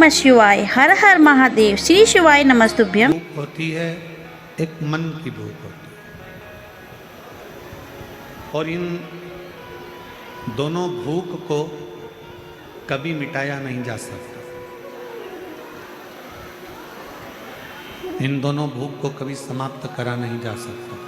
नमः शिवाय। हर हर महादेव। श्री शिवाय नमस्तुभ्यम। भूख होती है, एक मन की भूख होती है, और इन दोनों भूख को कभी मिटाया नहीं जा सकता। इन दोनों भूख को कभी समाप्त करा नहीं जा सकता।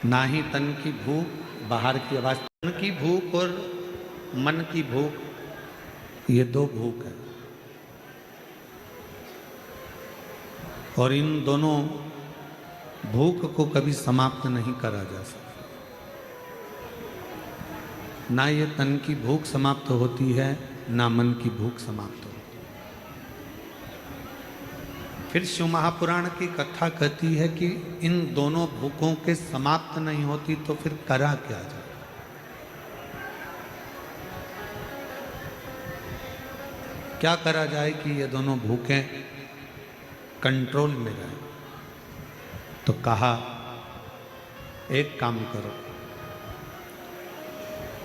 ना ही तन की भूख, बाहर की आवाज। तन की भूख और मन की भूख, ये दो भूख है, और इन दोनों भूख को कभी समाप्त नहीं करा जा सकता। ना ये तन की भूख समाप्त होती है, ना मन की भूख समाप्त होती है। फिर शिव महापुराण की कथा कहती है कि इन दोनों भूखों के समाप्त नहीं होती तो फिर करा क्या जाए। क्या करा जाए कि ये दोनों भूखें कंट्रोल में रहे। तो कहा, एक काम करो,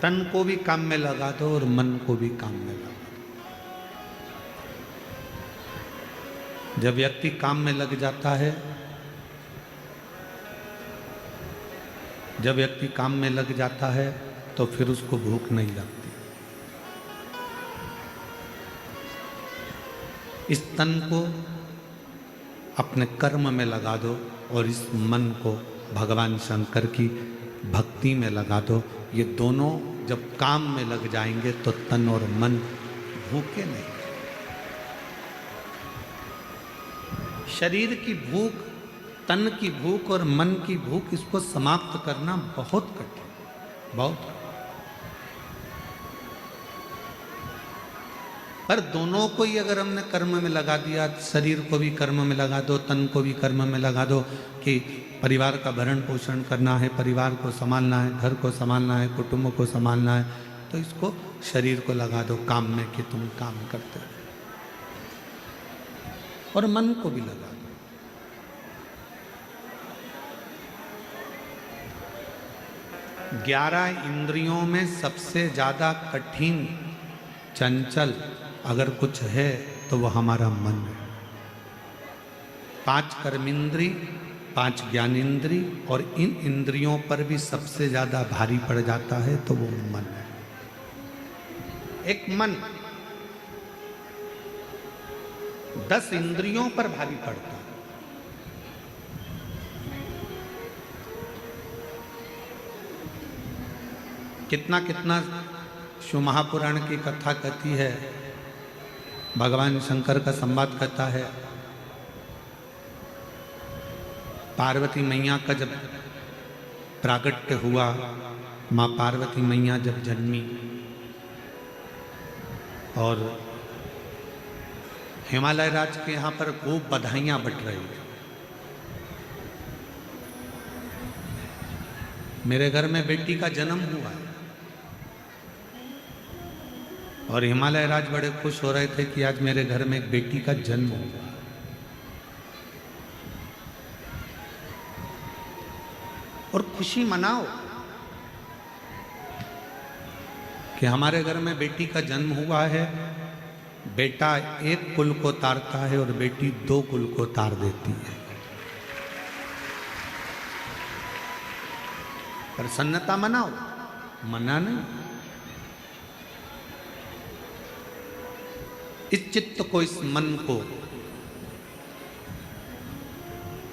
तन को भी काम में लगा दो और मन को भी काम में लगा दो। जब व्यक्ति काम में लग जाता है, जब व्यक्ति काम में लग जाता है तो फिर उसको भूख नहीं लगती। इस तन को अपने कर्म में लगा दो और इस मन को भगवान शंकर की भक्ति में लगा दो। ये दोनों जब काम में लग जाएंगे तो तन और मन भूखे नहीं। शरीर की भूख, तन की भूख और मन की भूख, इसको समाप्त करना बहुत कठिन, बहुत। पर दोनों को ही अगर हमने कर्म में लगा दिया, शरीर को भी कर्म में लगा दो, तन को भी कर्म में लगा दो कि परिवार का भरण पोषण करना है, परिवार को संभालना है, घर को संभालना है, कुटुंब को संभालना है, तो इसको शरीर को लगा दो काम में कि तुम काम करते हो, और मन को भी लगा दो। ग्यारह इंद्रियों में सबसे ज्यादा कठिन, चंचल अगर कुछ है तो वह हमारा मन है। 5 कर्मेंद्री, 5 ज्ञानेंद्री, और इन इंद्रियों पर भी सबसे ज्यादा भारी पड़ जाता है तो वो मन है। एक मन 10 इंद्रियों पर भारी पड़ता है। कितना कितना शिव महापुराण की कथा कहती है, भगवान शंकर का संवाद कहता है। पार्वती मैया का जब प्रागट्य हुआ, माँ पार्वती मैया जब जन्मी और हिमालय राज के यहाँ पर खूब बधाइयाँ बट रही थी। मेरे घर में बेटी का जन्म हुआ है, और हिमालय राज बड़े खुश हो रहे थे कि आज मेरे घर में एक बेटी का जन्म हुआ। और खुशी मनाओ कि हमारे घर में बेटी का जन्म हुआ है। बेटा एक कुल को तारता है और बेटी 2 कुल को तार देती है। प्रसन्नता मनाओ, मना नहीं। इस चित्त को, इस मन को,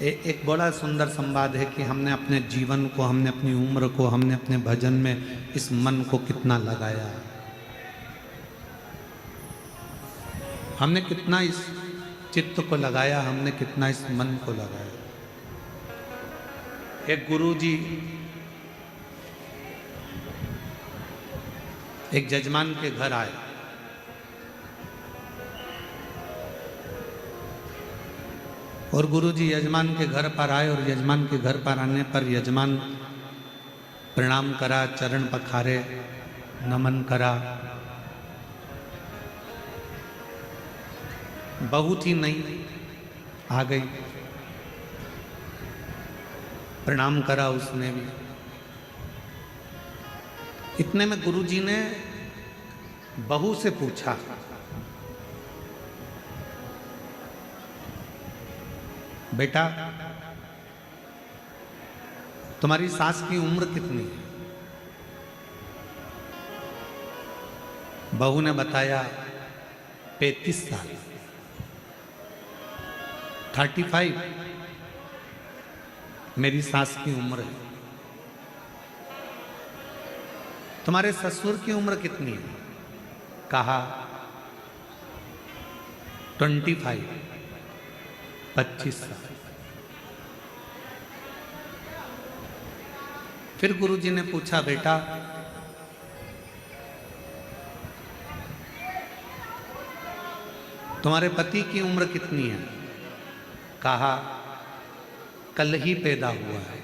एक बड़ा सुंदर संवाद है कि हमने अपने जीवन को, हमने अपनी उम्र को, हमने अपने भजन में इस मन को कितना लगाया, हमने कितना इस चित्त को लगाया, हमने कितना इस मन को लगाया। एक गुरुजी एक जजमान के घर आए, और गुरुजी यजमान के घर पर आए, और यजमान के घर पर आने पर यजमान प्रणाम करा, चरण पखारे, नमन करा। बहू थी नई, आ गई, प्रणाम करा उसने भी। इतने में गुरुजी ने बहू से पूछा, बेटा तुम्हारी सास की उम्र कितनी है? बहू ने बताया 35 साल। 35 मेरी सास की उम्र है। तुम्हारे ससुर की उम्र कितनी है? कहा 25 साल। फिर गुरुजी ने पूछा, बेटा तुम्हारे पति की उम्र कितनी है? कहा कल ही पैदा हुआ है।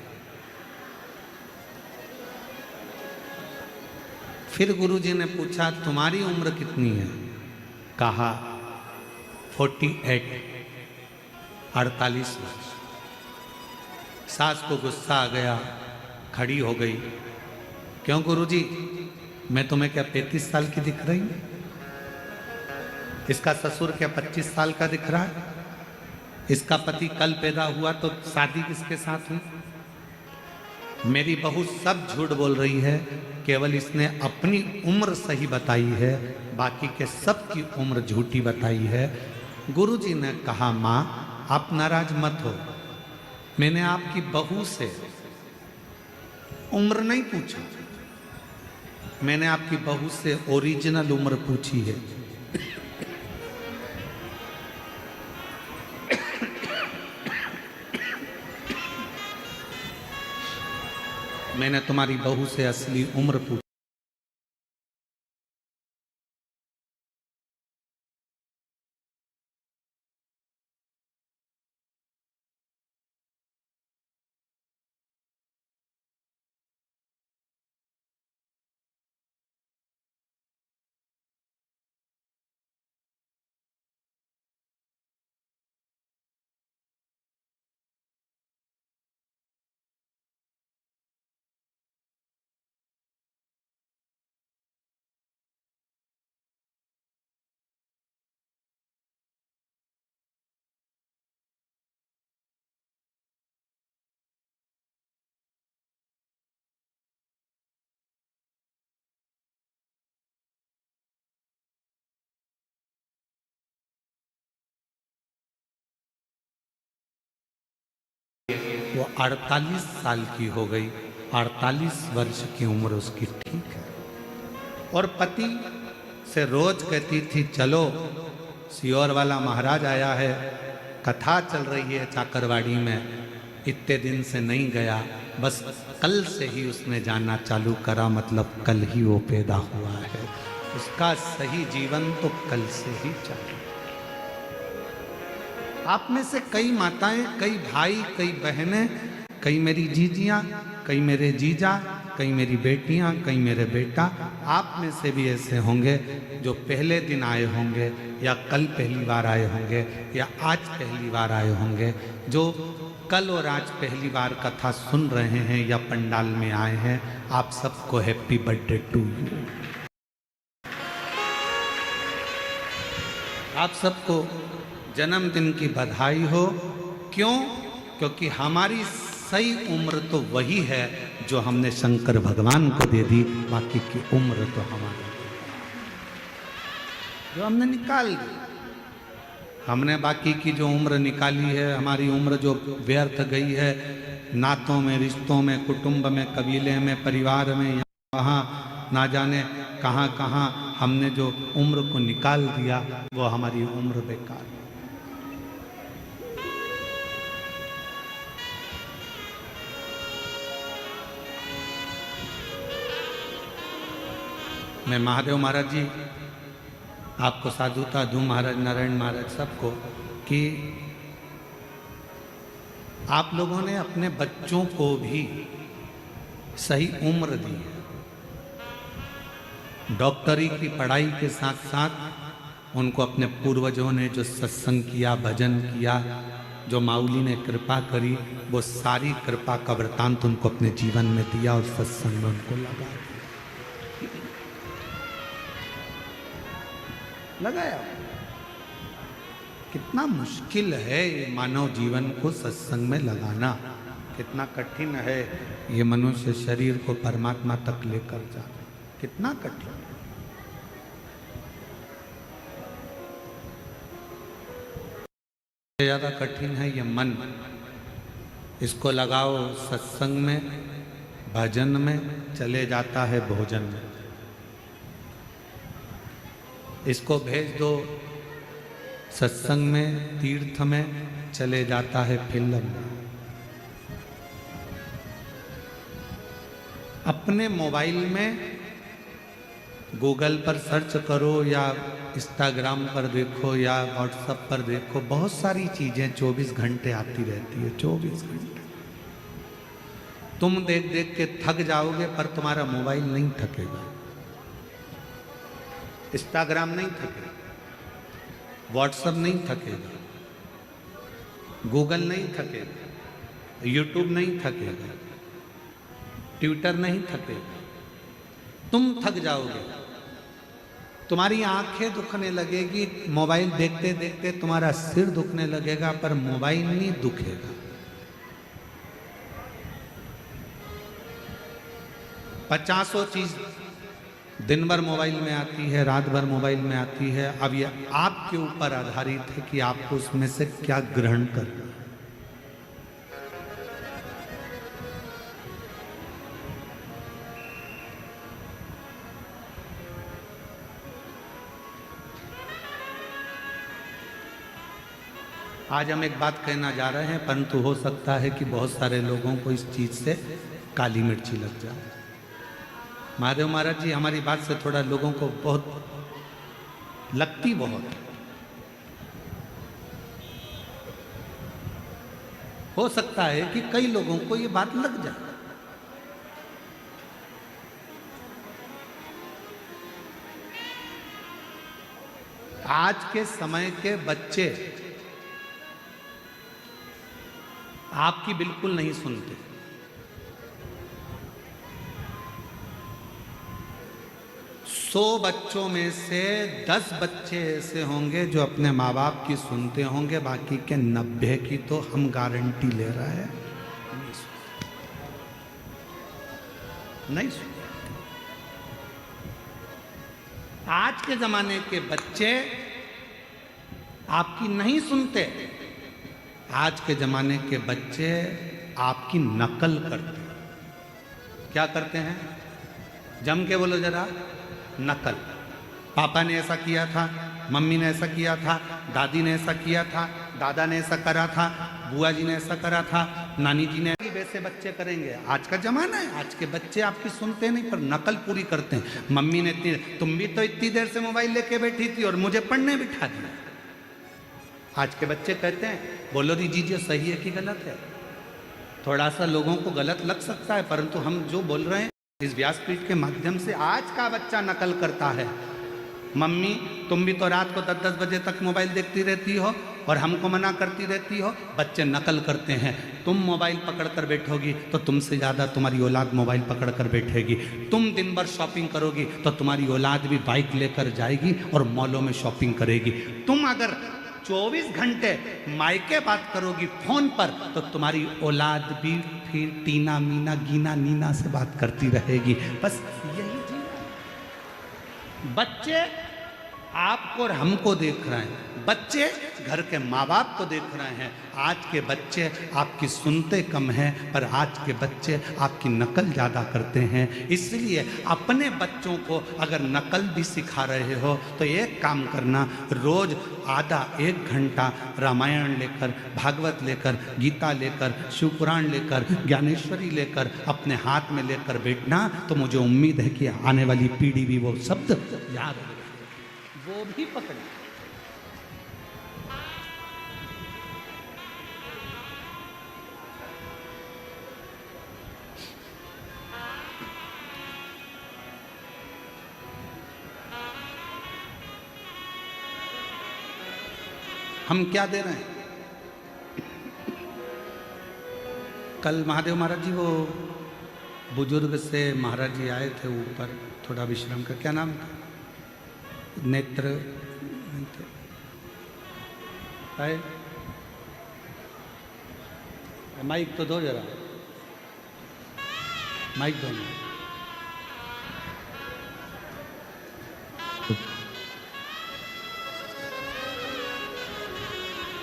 फिर गुरुजी ने पूछा, तुम्हारी उम्र कितनी है? कहा 48 48 वर्ष। सास को गुस्सा आ गया, खड़ी हो गई। क्यों गुरुजी, मैं तुम्हें क्या 35 साल की दिख रही हूं? इसका ससुर क्या 25 साल का दिख रहा है? इसका पति कल पैदा हुआ तो शादी किसके साथ हुई? मेरी बहू सब झूठ बोल रही है, केवल इसने अपनी उम्र सही बताई है, बाकी के सब की उम्र झूठी बताई है। गुरुजी ने कहा, माँ आप नाराज मत हो, मैंने आपकी बहू से उम्र नहीं पूछा, मैंने आपकी बहू से ओरिजिनल उम्र पूछी है। मैंने तुम्हारी बहू से असली उम्र पूछी। वो 48 साल की हो गई, 48 वर्ष की उम्र उसकी, ठीक है। और पति से रोज कहती थी, चलो सियोर वाला महाराज आया है, कथा चल रही है चाकरवाड़ी में। इतने दिन से नहीं गया, बस कल से ही उसने जाना चालू करा, मतलब कल ही वो पैदा हुआ है। उसका सही जीवन तो कल से ही चालू। आप में से कई माताएं, कई भाई, कई बहनें, कई मेरी जीजियां, कई मेरे जीजा, कई मेरी बेटियां, कई मेरे बेटा, आप में से भी ऐसे होंगे जो पहले दिन आए होंगे, या कल पहली बार आए होंगे, या आज पहली बार आए होंगे, जो कल और आज पहली बार कथा सुन रहे हैं या पंडाल में आए हैं। आप सबको हैप्पी बर्थडे टू यू। आप सबको जन्मदिन की बधाई हो। क्यों? क्योंकि हमारी सही उम्र तो वही है जो हमने शंकर भगवान को दे दी, बाकी की उम्र तो हमारी जो हमने निकाल दी। हमने बाकी की जो उम्र निकाली है, हमारी उम्र जो व्यर्थ गई है नातों में, रिश्तों में, कुटुंब में, कबीले में, परिवार में, वहाँ ना जाने कहाँ कहाँ हमने जो उम्र को निकाल दिया, वो हमारी उम्र बेकार। मैं महादेव महाराज जी आपको साधुता दूं, महाराज नारायण महाराज सबको, कि आप लोगों ने अपने बच्चों को भी सही उम्र दी है। डॉक्टरी की पढ़ाई के साथ साथ उनको अपने पूर्वजों ने जो सत्संग किया, भजन किया, जो माऊली ने कृपा करी, वो सारी कृपा का वृतांत उनको अपने जीवन में दिया और सत्संग में उनको लगा। लगाया। कितना मुश्किल है ये मानव जीवन को सत्संग में लगाना, कितना कठिन है ये मनुष्य शरीर को परमात्मा तक लेकर जाना, कितना कठिन। ज्यादा कठिन है ये मन। इसको लगाओ सत्संग में, भजन में, चले जाता है भोजन में। इसको भेज दो सत्संग में, तीर्थ में, चले जाता है फिल्म में। अपने मोबाइल में गूगल पर सर्च करो या इंस्टाग्राम पर देखो या व्हाट्सएप पर देखो, बहुत सारी चीजें 24 घंटे आती रहती है। 24 घंटे तुम देख देख के थक जाओगे, पर तुम्हारा मोबाइल नहीं थकेगा, इंस्टाग्राम नहीं थकेगा, व्हाट्सएप नहीं थकेगा, गूगल नहीं थकेगा, यूट्यूब नहीं थकेगा, ट्विटर नहीं थकेगा। तुम थक जाओगे, तुम्हारी आंखें दुखने लगेगी, मोबाइल देखते देखते तुम्हारा सिर दुखने लगेगा, पर मोबाइल नहीं दुखेगा। पचासों चीज दिन भर मोबाइल में आती है, रात भर मोबाइल में आती है। अब ये आपके ऊपर आधारित है कि आपको उसमें से क्या ग्रहण करना। आज हम एक बात कहना जा रहे हैं, परंतु हो सकता है कि बहुत सारे लोगों को इस चीज से काली मिर्ची लग जाए। महादेव महाराज जी हमारी बात से थोड़ा लोगों को बहुत लगती, बहुत हो सकता है कि कई लोगों को ये बात लग जाए। आज के समय के बच्चे आपकी बिल्कुल नहीं सुनते। सौ बच्चों में से 10 बच्चे ऐसे होंगे जो अपने माँ बाप की सुनते होंगे, बाकी के 90 की तो हम गारंटी ले रहे हैं नहीं सुनते। आज के जमाने के बच्चे आपकी नहीं सुनते। आज के जमाने के बच्चे आपकी नकल करते हैं। क्या करते हैं? जम के बोलो जरा, नकल। पापा ने ऐसा किया था, मम्मी ने ऐसा किया था, दादी ने ऐसा किया था, दादा ने ऐसा करा था, बुआ जी ने ऐसा करा था, नानी जी ने, वैसे बच्चे करेंगे। आज का जमाना है, आज के बच्चे आपकी सुनते नहीं, पर नकल पूरी करते हैं। मम्मी ने इतनी, तुम भी तो इतनी देर से मोबाइल लेके बैठी थी और मुझे पढ़ने बिठा दिया। आज के बच्चे कहते हैं, बोलो दीजिए सही है कि गलत है। थोड़ा सा लोगों को गलत लग सकता है, परंतु हम जो बोल रहे हैं इस व्यासपीठ के माध्यम से आज का बच्चा नकल करता है। मम्मी तुम भी तो रात को 10-10 बजे तक मोबाइल देखती रहती हो और हमको मना करती रहती हो। बच्चे नकल करते हैं। तुम मोबाइल पकड़ कर बैठोगी तो तुमसे ज़्यादा तुम्हारी औलाद मोबाइल पकड़ कर बैठेगी। तुम दिन भर शॉपिंग करोगी तो तुम्हारी औलाद भी बाइक लेकर जाएगी और मॉलों में शॉपिंग करेगी। तुम अगर 24 घंटे मायके बात करोगी फोन पर तो तुम्हारी औलाद भी फिर टीना मीना गीना नीना से बात करती रहेगी। बस यही चीज। बच्चे आपको और हमको देख रहे हैं, बच्चे घर के माँ बाप को देख रहे हैं। आज के बच्चे आपकी सुनते कम हैं, पर आज के बच्चे आपकी नकल ज़्यादा करते हैं। इसलिए अपने बच्चों को अगर नकल भी सिखा रहे हो तो एक काम करना, रोज़ आधा 1 घंटा रामायण लेकर, भागवत लेकर, गीता लेकर, शिवपुराण लेकर, ज्ञानेश्वरी लेकर अपने हाथ में लेकर बैठना। तो मुझे उम्मीद है कि आने वाली पीढ़ी भी वो शब्द याद रखेगी, वो भी पकड़े। हम क्या दे रहे हैं? कल महादेव महाराज जी वो बुजुर्ग से महाराज जी आए थे ऊपर, थोड़ा विश्राम का, क्या नाम था? नेत्र है माइक तो दो जरा, माइक दो ना।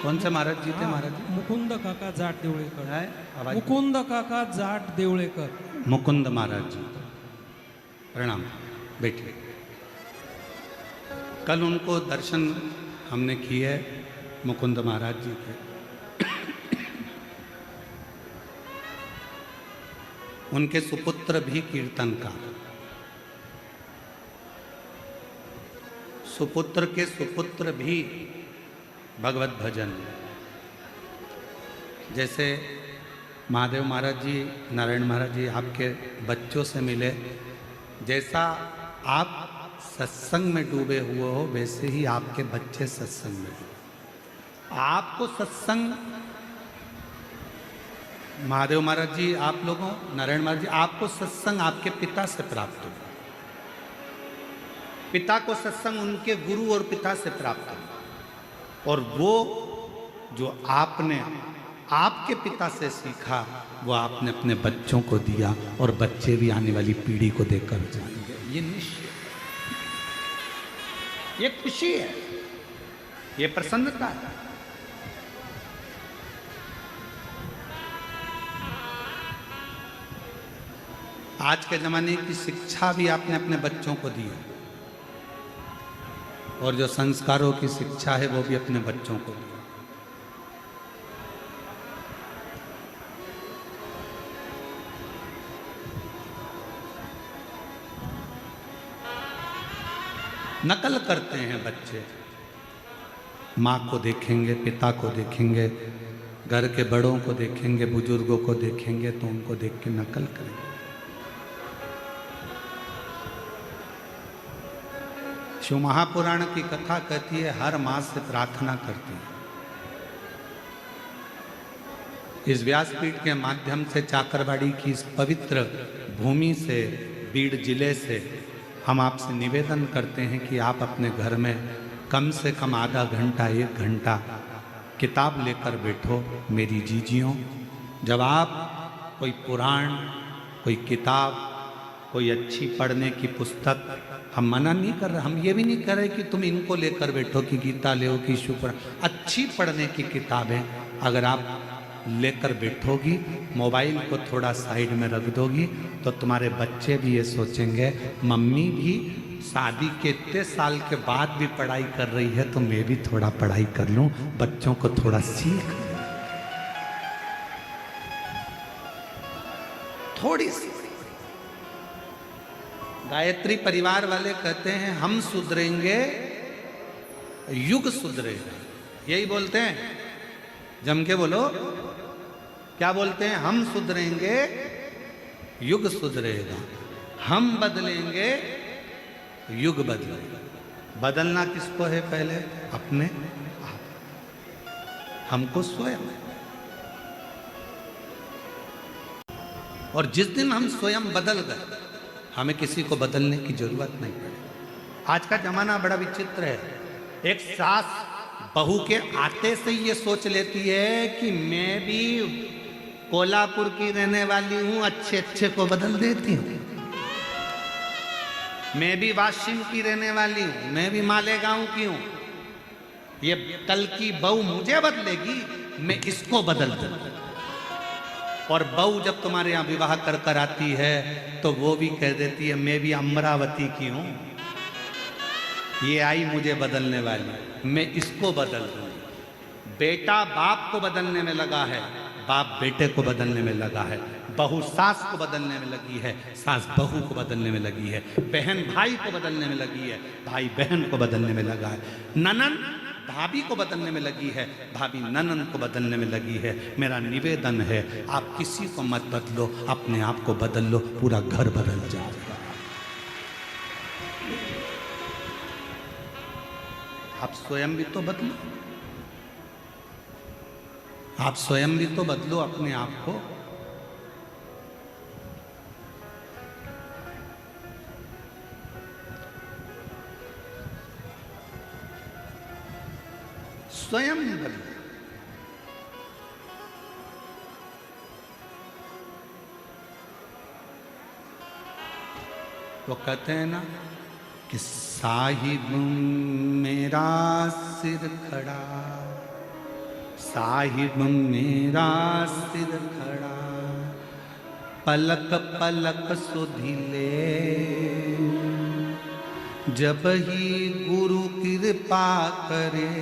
कौन से महाराज जी थे महाराज जी? मुकुंद काका जाट देवळेकर. है आवाज मुकुंद काका जाट देवळेकर. मुकुंद महाराज जी, प्रणाम, बैठिए। कल उनको दर्शन हमने किए मुकुंद महाराज जी के। उनके सुपुत्र भी कीर्तनकार, सुपुत्र के सुपुत्र भी भगवत भजन। जैसे महादेव महाराज जी, नारायण महाराज जी आपके बच्चों से मिले, जैसा आप सत्संग में डूबे हुए हो वैसे ही आपके बच्चे सत्संग में डूबे। आपको सत्संग, महादेव महाराज जी आप लोगों, नारायण महाराज जी आपको सत्संग आपके पिता से प्राप्त हो, पिता को सत्संग उनके गुरु और पिता से प्राप्त हो, और वो जो आपने आपके पिता से सीखा वो आपने अपने बच्चों को दिया, और बच्चे भी आने वाली पीढ़ी को देकर जाएंगे। ये निश्चय, ये खुशी है, ये प्रसन्नता है। आज के जमाने की शिक्षा भी आपने अपने बच्चों को दी है, और जो संस्कारों की शिक्षा है वो भी अपने बच्चों को दी। नकल करते हैं बच्चे, माँ को देखेंगे, पिता को देखेंगे, घर के बड़ों को देखेंगे, बुजुर्गों को देखेंगे तो उनको देख के नकल करेंगे। शिव महापुराण की कथा कहती है हर माँ से प्रार्थना करती है। इस व्यासपीठ के माध्यम से चाकरवाड़ी की इस पवित्र भूमि से, बीड़ जिले से हम आपसे निवेदन करते हैं कि आप अपने घर में कम से कम आधा घंटा, 1 घंटा किताब लेकर बैठो। मेरी जीजियों, जब आप कोई पुराण, कोई किताब, कोई अच्छी पढ़ने की पुस्तक, हम मना नहीं कर रहे, हम ये भी नहीं कर रहे कि तुम इनको लेकर बैठो कि गीता ले कि शिव पुराण, अच्छी पढ़ने की किताबें अगर आप लेकर बैठोगी, मोबाइल को थोड़ा साइड में रख दोगी, तो तुम्हारे बच्चे भी ये सोचेंगे मम्मी भी शादी के इतने साल के बाद भी पढ़ाई कर रही है तो मैं भी थोड़ा पढ़ाई कर लूं, बच्चों को थोड़ा सीख, थोड़ी सी। गायत्री परिवार वाले कहते हैं हम सुधरेंगे युग सुधरेगा, यही बोलते हैं, जम के बोलो, क्या बोलते हैं? हम सुधरेंगे युग सुधरेगा, हम बदलेंगे युग बदलेगा। बदलना किसको है? पहले अपने आप, हमको स्वयं। और जिस दिन हम स्वयं बदल गए, हमें किसी को बदलने की जरूरत नहीं पड़ी। आज का जमाना बड़ा विचित्र है। एक सास बहू के आते से ये सोच लेती है कि मैं भी कोल्हापुर की रहने वाली हूं, अच्छे अच्छे को बदल देती हूं। मैं भी वाशिम की रहने वाली हूं, मैं भी मालेगांव की हूं। ये कल की बहू मुझे बदलेगी, मैं इसको बदल दूंगा। और बहू जब तुम्हारे यहाँ विवाह कर कर आती है तो वो भी कह देती है मैं भी अमरावती की हूं, ये आई मुझे बदलने वाली, मैं इसको बदल दूंगी। बेटा बाप को बदलने में लगा है, बाप बेटे को बदलने में लगा है, बहू सास को बदलने में लगी है, सास बहू को बदलने में लगी है, बहन भाई को बदलने में लगी है, भाई बहन को बदलने में लगा है, ननन भाभी को बदलने में लगी है, भाभी ननन को बदलने में लगी है। मेरा निवेदन है आप किसी को मत बदलो, अपने आप को बदल लो, पूरा घर बदल जाएगा। आप स्वयं भी तो बदलो, आप स्वयं भी तो बदलो अपने आप को। स्वयं बदलो। वो कहते हैं ना कि साहिब मेरा सिर खड़ा, साहिब मेरा सिर खड़ा, पलक पलक सुधिले, जब ही गुरु कृपा करे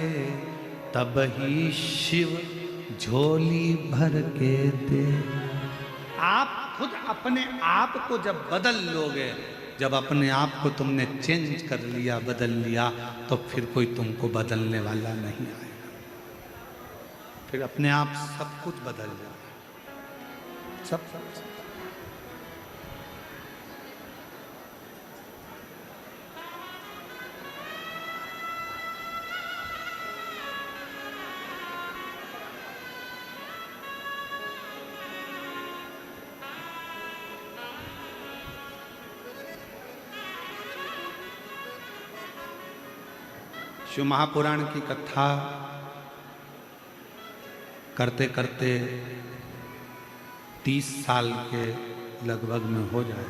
तब ही शिव झोली भर के दे। आप खुद अपने आप को जब बदल लोगे, जब अपने आप को तुमने चेंज कर लिया, बदल लिया, तो फिर कोई तुमको बदलने वाला नहीं आएगा। फिर अपने आप सब कुछ बदल जाएगा, सब। शिव महापुराण की कथा करते करते 30 साल के लगभग में हो जाए।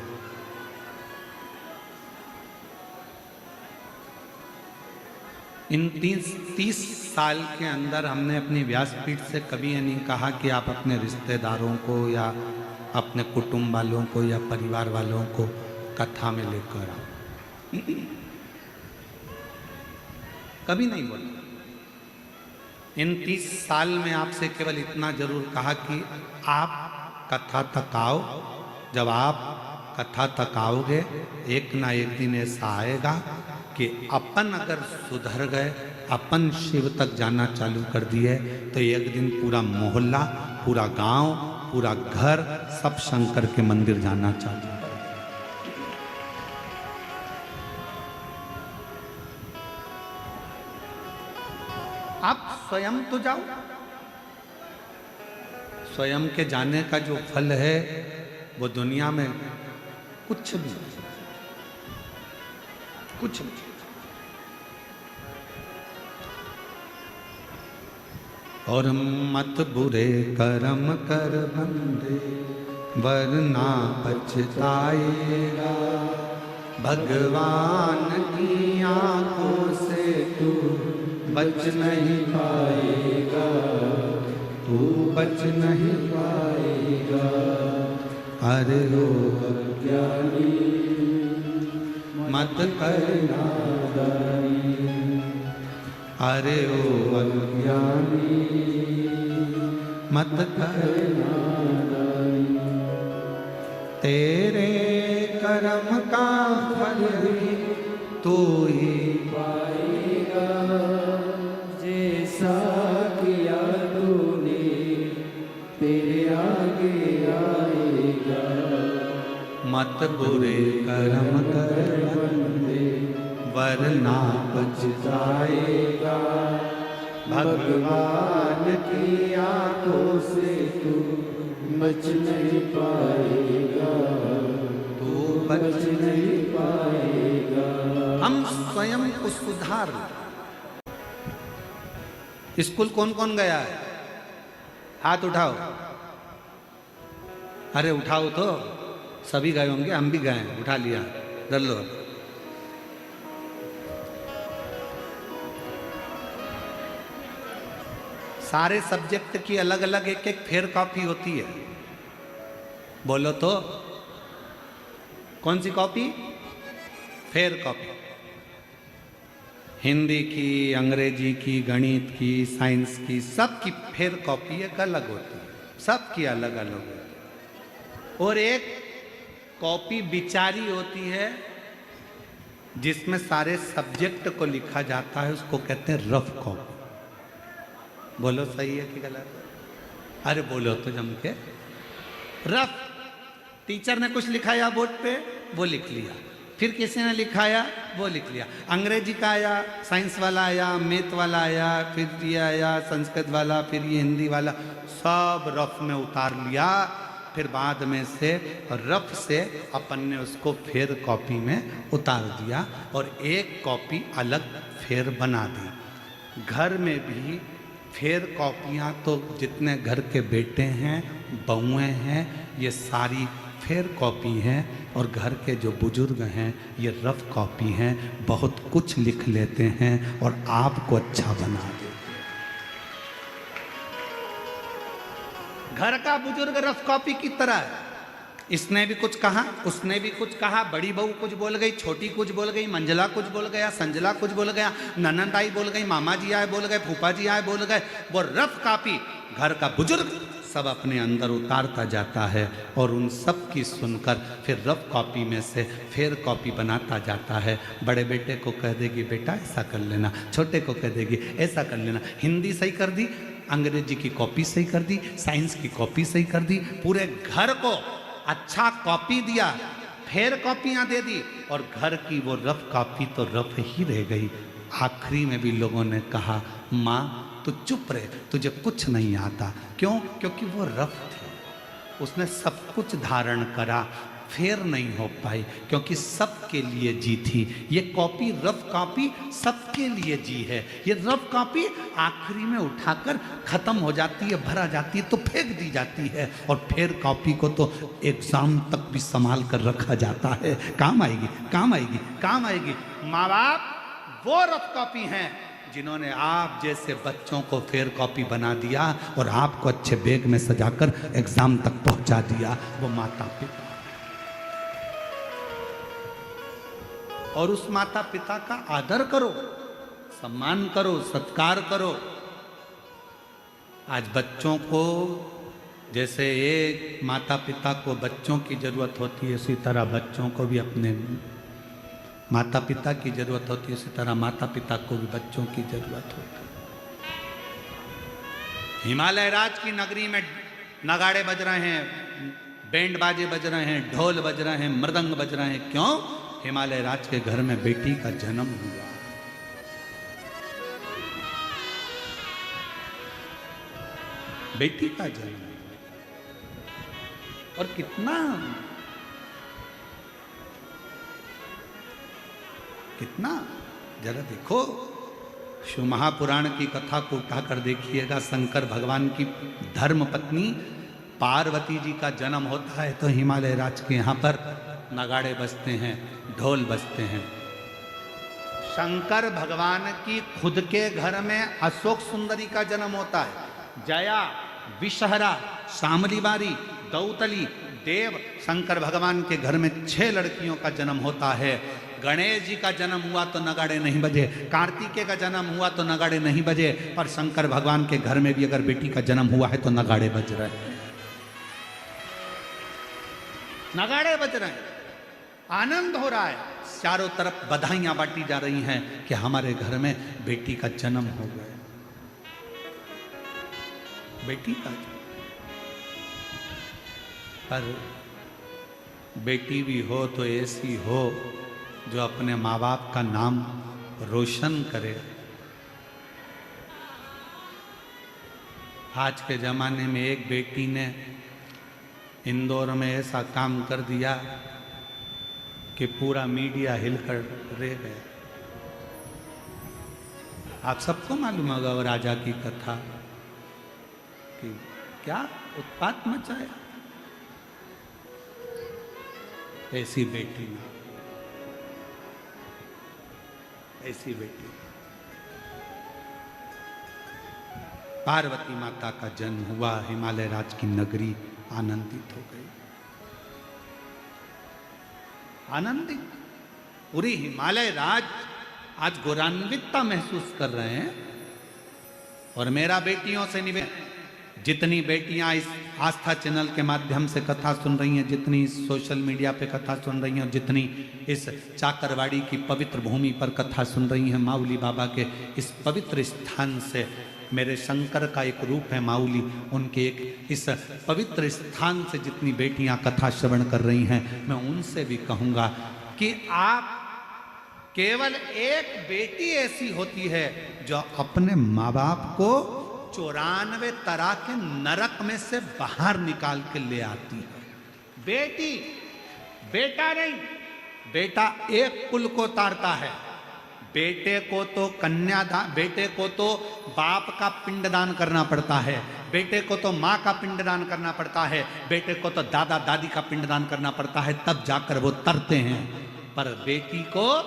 इन 30 साल के अंदर हमने अपनी व्यासपीठ से कभी ये नहीं कहा कि आप अपने रिश्तेदारों को या अपने कुटुंब वालों को या परिवार वालों को कथा में लेकर आओ, कभी नहीं बोला। इन 30 साल में आपसे केवल इतना जरूर कहा कि आप कथा तक आओ। जब आप कथा तक आओगे, एक ना एक दिन ऐसा आएगा कि अपन अगर सुधर गए, अपन शिव तक जाना चालू कर दिए, तो एक दिन पूरा मोहल्ला, पूरा गांव, पूरा घर, सब शंकर के मंदिर जाना चालू। आप स्वयं तो जाओ। स्वयं के जाने का जो फल है वो दुनिया में कुछ भी, कुछ भी। और मत बुरे कर्म कर बंदे, वरना पछताएगा। भगवान की आंखों से तू बच नहीं पाएगा, तू बच नहीं पाएगा। अरे ओ अज्ञानी मत कर नादानी, अरे ओ अज्ञानी मत कर नादानी। तेरे कर्म का फल भी तू ही पाएगा, जैसा किया तूने तेरे आगे आएगा। मत बुरे कर्म कर बंदे, वरना पछताएगा। भगवान की आंखों से तू बच नहीं पाएगा, तू बच नहीं पाएगा। हम स्वयं को सुधार। स्कूल कौन कौन गया है? हाथ उठाओ। अरे उठाओ तो, सभी गए होंगे, हम भी गए, उठा लिया, डर लो। सारे सब्जेक्ट की अलग अलग एक एक फेयर कॉपी होती है। बोलो तो, कौन सी कॉपी? Fair copy. हिंदी की, अंग्रेजी की, गणित की, साइंस की, सब की फेयर कॉपी एक अलग होती है, सब की अलग अलग होती है। और एक कॉपी बिचारी होती है जिसमें सारे सब्जेक्ट को लिखा जाता है, उसको कहते हैं रफ कॉपी। बोलो सही है कि गलत? अरे बोलो तो जम के। रफ, टीचर ने कुछ लिखाया बोर्ड पे, वो लिख लिया, फिर किसी ने लिखाया, वो लिख लिया। अंग्रेजी का आया, साइंस वाला आया, मैथ वाला आया, फिर ये आया संस्कृत वाला, फिर ये हिंदी वाला, सब रफ में उतार लिया। फिर बाद में से रफ से अपन ने उसको फेयर कॉपी में उतार दिया और एक कॉपी अलग फेयर बना दी। घर में भी फेयर कॉपियाँ तो जितने घर के बेटे हैं, बहुएं हैं, ये सारी फेयर कॉपी हैं। और घर के जो बुजुर्ग हैं ये रफ कॉपी हैं, बहुत कुछ लिख लेते हैं और आपको अच्छा बना देते। घर का बुजुर्ग रफ कॉपी की तरह है, इसने भी कुछ कहा, उसने भी कुछ कहा, बड़ी बहू कुछ बोल गई, छोटी कुछ बोल गई, मंजला कुछ बोल गया, संजला कुछ बोल गया, ननंद आई बोल गई, मामा जी आए बोल गए, फूफा जी आए बोल गए। वो रफ कॉपी घर का बुजुर्ग सब अपने अंदर उतारता जाता है और उन सब की सुनकर फिर रफ कॉपी में से फेयर कॉपी बनाता जाता है। बड़े बेटे को कह देगी बेटा ऐसा कर लेना, छोटे को कह देगी ऐसा कर लेना। हिंदी सही कर दी, अंग्रेजी की कॉपी सही कर दी, साइंस की कॉपी सही कर दी, पूरे घर को अच्छा कॉपी दिया, फेयर कॉपियां दे दी और घर की वो रफ कॉपी तो रफ ही रह गई। आखिरी में भी लोगों ने कहा माँ तू चुप रहे, तुझे कुछ नहीं आता। क्यों? क्योंकि वो रफ थी, उसने सब कुछ धारण करा, फेयर नहीं हो पाई क्योंकि सबके लिए जी थी। ये कॉपी रफ कॉपी सबके लिए जी है। ये रफ कॉपी आखिरी में उठाकर खत्म हो जाती है, भरा जाती है तो फेंक दी जाती है, और फेयर कॉपी को तो एग्जाम तक भी संभाल कर रखा जाता है। काम आएगी, काम आएगी, काम आएगी। माँ बाप वो रफ कॉपी हैं जिन्होंने आप जैसे बच्चों को फेयर कॉपी बना दिया और आपको अच्छे बैग में सजाकर एग्जाम तक पहुंचा दिया। वो माता पिता, और उस माता पिता का आदर करो, सम्मान करो, सत्कार करो। आज बच्चों को जैसे एक माता पिता को बच्चों की जरूरत होती है, इसी तरह बच्चों को भी अपने माता पिता की जरूरत होती है, इसी तरह माता पिता को भी बच्चों की जरूरत होती है। हिमालय राज की नगरी में नगाड़े बज रहे हैं, बैंड बाजे बज रहे हैं, ढोल बज रहे हैं, मृदंग बज रहे हैं। क्यों? हिमालय राज के घर में बेटी का जन्म हुआ। बेटी का जन्म, और कितना कितना जरा देखो, शिव महापुराण की कथा को उठाकर देखिएगा। शंकर भगवान की धर्म पत्नी पार्वती जी का जन्म होता है तो हिमालय राज के यहाँ पर नगाड़े बजते हैं, ढोल बजते हैं। शंकर भगवान की खुद के घर में अशोक सुंदरी का जन्म होता है। जया, विषहरा, शामली बारी, दौतली, देव, शंकर भगवान के घर में 6 लड़कियों का जन्म होता है। गणेश जी का जन्म हुआ तो नगाड़े नहीं बजे, कार्तिकेय का जन्म हुआ तो नगाड़े नहीं बजे, पर शंकर भगवान के घर में भी अगर बेटी का जन्म हुआ है तो नगाड़े बज रहे हैं, नगाड़े बज रहे हैं, आनंद हो रहा है। चारों तरफ बधाइयां बांटी जा रही हैं कि हमारे घर में बेटी का जन्म हो गया। बेटी का, पर बेटी भी हो तो ऐसी हो जो अपने माँ बाप का नाम रोशन करे। आज के ज़माने में एक बेटी ने इंदौर में ऐसा काम कर दिया कि पूरा मीडिया हिलकर रह गया। आप सबको मालूम होगा वो राजा की कथा कि क्या उत्पात मचाया। ऐसी बेटी, ऐसी बेटी, पार्वती माता का जन्म हुआ। हिमालय राज की नगरी आनंदित हो गई, आनंदित। पूरी हिमालय राज आज गौरवान्वितता महसूस कर रहे हैं। और मेरा बेटियों से निवेदन, जितनी बेटियां इस आस्था चैनल के माध्यम से कथा सुन रही हैं, जितनी सोशल मीडिया पे कथा सुन रही हैं, और जितनी इस चाकरवाड़ी की पवित्र भूमि पर कथा सुन रही हैं, माउली बाबा के इस पवित्र स्थान से, मेरे शंकर का एक रूप है माउली, उनके एक इस पवित्र स्थान से जितनी बेटियां कथा श्रवण कर रही हैं, मैं उनसे भी कहूँगा कि आप, केवल एक बेटी ऐसी होती है जो अपने माँ बाप को 94 तरह के नरक में से बाहर निकाल के ले आती है। बेटी, बेटा नहीं, बेटा एक कुल को तारता है, बेटे को तो कन्यादान, बेटे को तो बाप का पिंडदान करना पड़ता है, बेटे को तो माँ का पिंडदान करना पड़ता है, बेटे को तो दादा दादी का पिंडदान करना पड़ता है, तब जाकर वो तरते हैं। पर बेटी को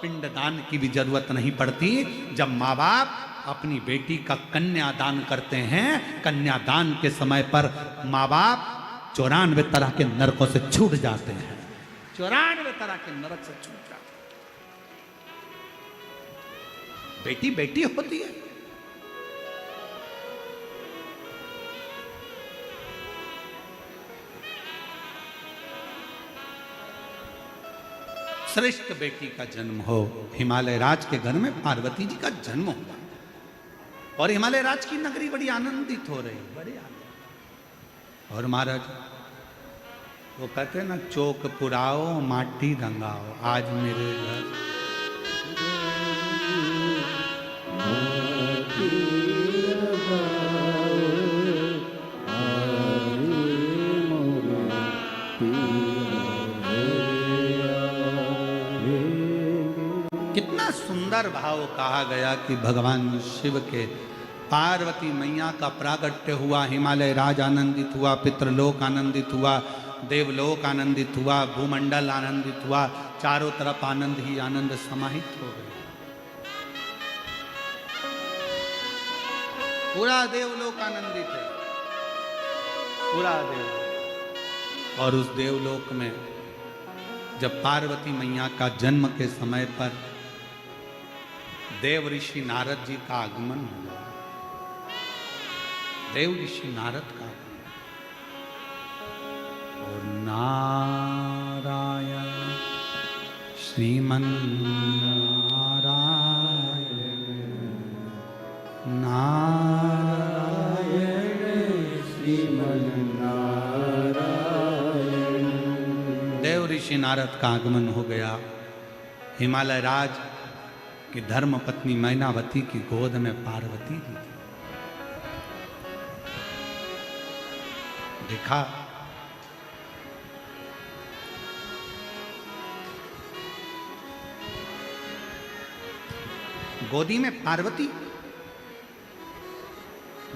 पिंडदान की भी जरूरत नहीं पड़ती जब माँ बाप अपनी बेटी का कन्यादान करते हैं। कन्यादान के समय पर माँ बाप 94 तरह के नरकों से छूट जाते हैं, 94 तरह के नरक से छूट जाते हैं। बेटी बेटी होती है। श्रेष्ठ बेटी का जन्म हो। हिमालय राज के घर में पार्वती जी का जन्म हुआ और हिमालय राज की नगरी बड़ी आनंदित हो रही, बड़े आनंद। और महाराज वो कहते ना, चौक पुराओ माटी रंगाओ, आज मेरे घर कितना सुंदर भाव कहा गया कि भगवान शिव के पार्वती मैया का प्रागट्य हुआ, हिमालय राज आनंदित हुआ, पितृलोक आनंदित हुआ, देवलोक आनंदित हुआ, भूमंडल आनंदित हुआ, चारों तरफ आनंद ही आनंद समाहित हो गए। पूरा देवलोक आनंदित है, पूरा देवलोक। और उस देवलोक में जब पार्वती मैया का जन्म के समय पर देव ऋषि नारद जी का आगमन हुआ, देव ऋषि नारद का आगमन, और नारायण श्रीमन नारायण, नारायण श्रीमन नारायण। देव ऋषि नारद का आगमन हो गया। हिमालय राज की धर्म पत्नी मैनावती की गोद में पार्वती जी थी। देखा गोदी में पार्वती।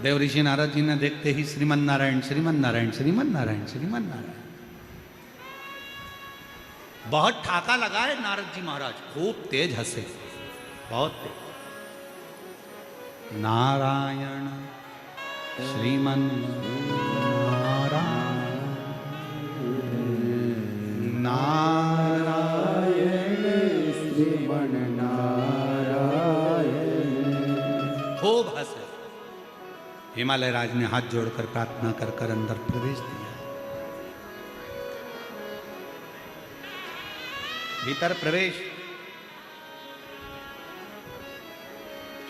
देव ऋषि नारद जी ने देखते ही श्रीमन नारायण श्रीमन नारायण श्रीमन नारायण श्रीमन नारायण, बहुत ठाका लगाए नारद जी महाराज, खूब तेज हंसे, बहुत तेज। नारायण श्रीमन नारायण, नारायण श्रीमन नारायण, खूब हंसे। हिमालय राज ने हाथ जोड़कर प्रार्थना कर अंदर प्रवेश दिया। भीतर प्रवेश।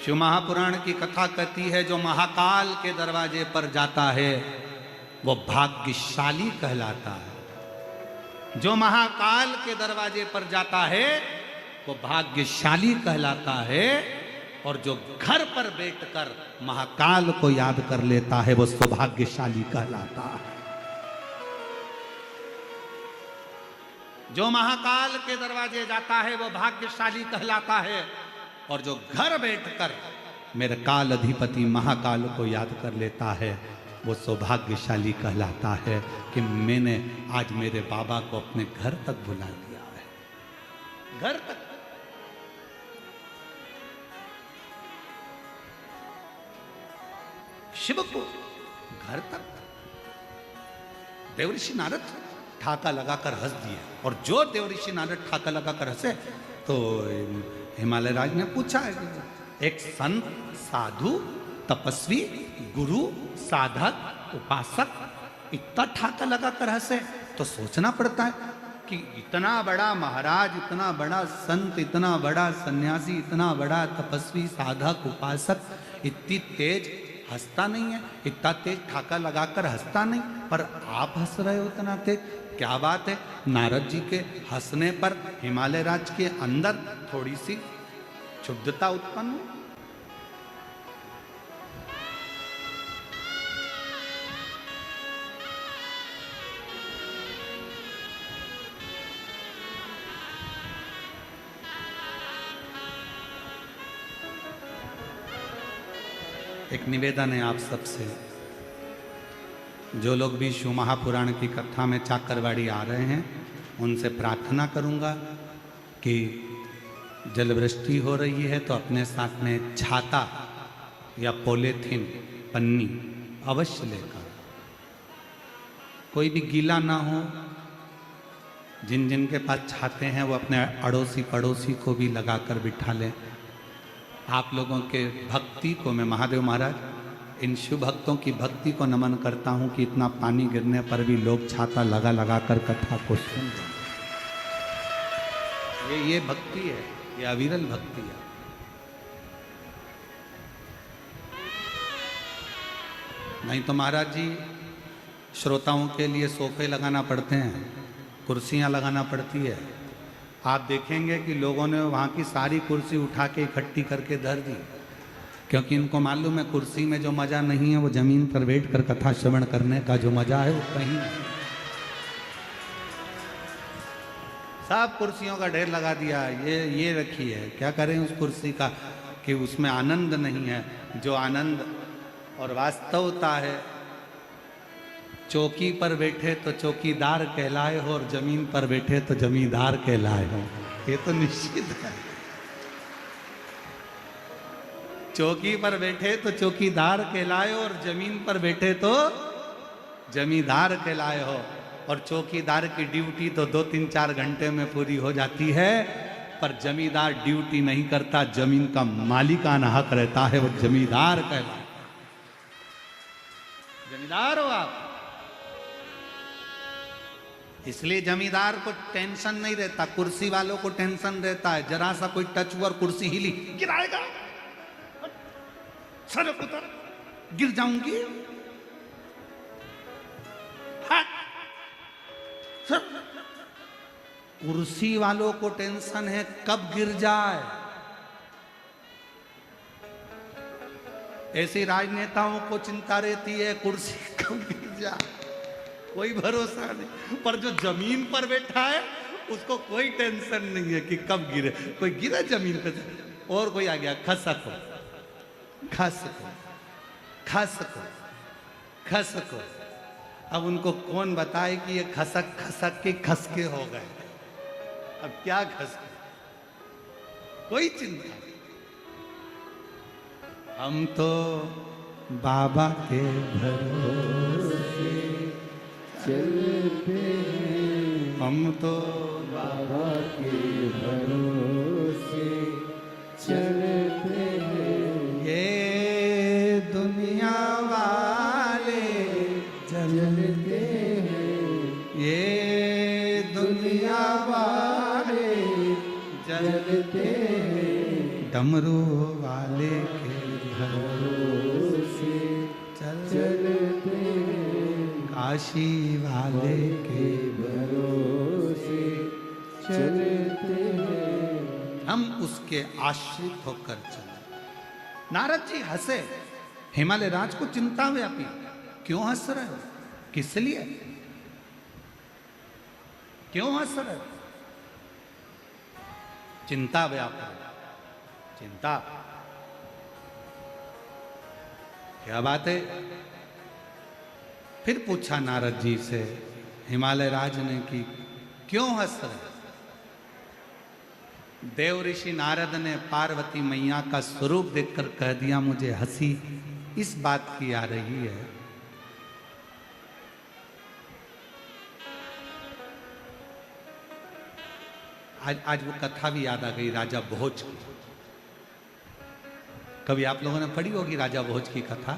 शिव महापुराण की कथा कहती है, जो महाकाल के दरवाजे पर जाता है वो भाग्यशाली कहलाता है। जो महाकाल के दरवाजे पर जाता है वो भाग्यशाली कहलाता है, और जो घर पर बैठकर महाकाल को याद कर लेता है वो सौभाग्यशाली कहलाता है। जो महाकाल के दरवाजे जाता है वो भाग्यशाली कहलाता है, और जो घर बैठकर मेरे काल अधिपति महाकाल को याद कर लेता है वो सौभाग्यशाली कहलाता है कि मैंने आज मेरे बाबा को अपने घर तक बुला लिया है। घर तक। शिव को घर तक। देवऋषि नारद ठाका लगाकर हंस दिए, और जो देवऋषि नारद ठाका लगाकर हंसे तो हिमालय राज ने पूछा, एक संत साधु तपस्वी गुरु साधक उपासक इतना ठाका लगाकर हंसे तो सोचना पड़ता है कि इतना बड़ा महाराज, इतना बड़ा संत, इतना बड़ा सन्यासी, इतना बड़ा तपस्वी साधक उपासक इतनी तेज हंसता नहीं है, इतना तेज ठाका लगाकर हंसता नहीं, पर आप हंस रहे हो इतना तेज, क्या बात है? नारद जी के हंसने पर हिमालय राज के अंदर थोड़ी सी क्षुब्धता उत्पन्न हुई। एक निवेदन है आप सबसे, जो लोग भी शिव महापुराण की कथा में चाकरवाड़ी आ रहे हैं उनसे प्रार्थना करूंगा कि जलवृष्टि हो रही है तो अपने साथ में छाता या पॉलीथीन पन्नी अवश्य लेकर, कोई भी गीला ना हो। जिन जिन के पास छाते हैं वो अपने अड़ोसी पड़ोसी को भी लगाकर बिठा लें। आप लोगों के भक्ति को मैं महादेव महाराज इन शिव भक्तों की भक्ति को नमन करता हूं कि इतना पानी गिरने पर भी लोग छाता लगा लगा कर कथा को सुन रहे हैं। ये भक्ति है, ये अविरल भक्ति है। नहीं तो महाराज जी श्रोताओं के लिए सोफे लगाना पड़ते हैं, कुर्सियां लगाना पड़ती है। आप देखेंगे कि लोगों ने वहाँ की सारी कुर्सी उठा के इकट्ठी करके धर दी, क्योंकि इनको मालूम है कुर्सी में जो मज़ा नहीं है वो ज़मीन पर बैठ कर कथा श्रवण करने का जो मज़ा है वो कहीं नहीं। सब कुर्सियों का ढेर लगा दिया, ये रखी है, क्या करें उस कुर्सी का कि उसमें आनंद नहीं है। जो आनंद और वास्तवता है, चौकी पर बैठे तो चौकीदार कहलाए हो और जमीन पर बैठे तो जमींदार कहलाए हो, ये तो निश्चित है। चौकी पर बैठे तो चौकीदार कहलाए हो और जमीन पर बैठे तो जमींदार कहलाए हो। और चौकीदार की ड्यूटी तो 2-3-4 घंटे में पूरी हो जाती है, पर जमींदार ड्यूटी नहीं करता, जमीन का मालिकाना हक रहता है, वो जमींदार कहलाए। जमींदार हो आप, इसलिए जमींदार को टेंशन नहीं रहता, कुर्सी वालों को टेंशन रहता है। जरा सा कोई टच हुआ और कुर्सी हिली, गिराएगा, सर उतर, गिर जाऊंगी, सर। कुर्सी वालों को टेंशन है कब गिर जाए। ऐसे राजनेताओं को चिंता रहती है कुर्सी कब गिर जाए, कोई भरोसा नहीं। पर जो जमीन पर बैठा है उसको कोई टेंशन नहीं है कि कब गिरे। कोई गिरा जमीन पे और कोई आ गया, खसको खसको खसको खसको। अब उनको कौन बताए कि ये खसक खसक के खसके हो गए। अब क्या खसके, कोई चिंता नहीं। हम तो बाबा के भरोसे चलते हैं, हम तो बाबा के भरोसे चलते हैं। ये दुनिया वाले चलते हैं, ये दुनिया वाले चलते हैं। डमरू वाले के भरोसे चलते हैं, काशी वाले के भरोसे चलते हैं। हम उसके आश्रित होकर चले। नारद जी हंसे, हिमालय राज को चिंता व्यापी। क्यों हंस रहे हो, किस लिए, क्यों हंस रहे हो? चिंता व्यापी, चिंता क्या बात है। फिर पूछा नारद जी से हिमालय राज ने कि क्यों हंस रहे। देव ऋषि नारद ने पार्वती मैया का स्वरूप देखकर कह दिया, मुझे हंसी इस बात की आ रही है आज वो कथा भी याद आ गई राजा भोज की। कभी आप लोगों ने पढ़ी होगी राजा भोज की कथा।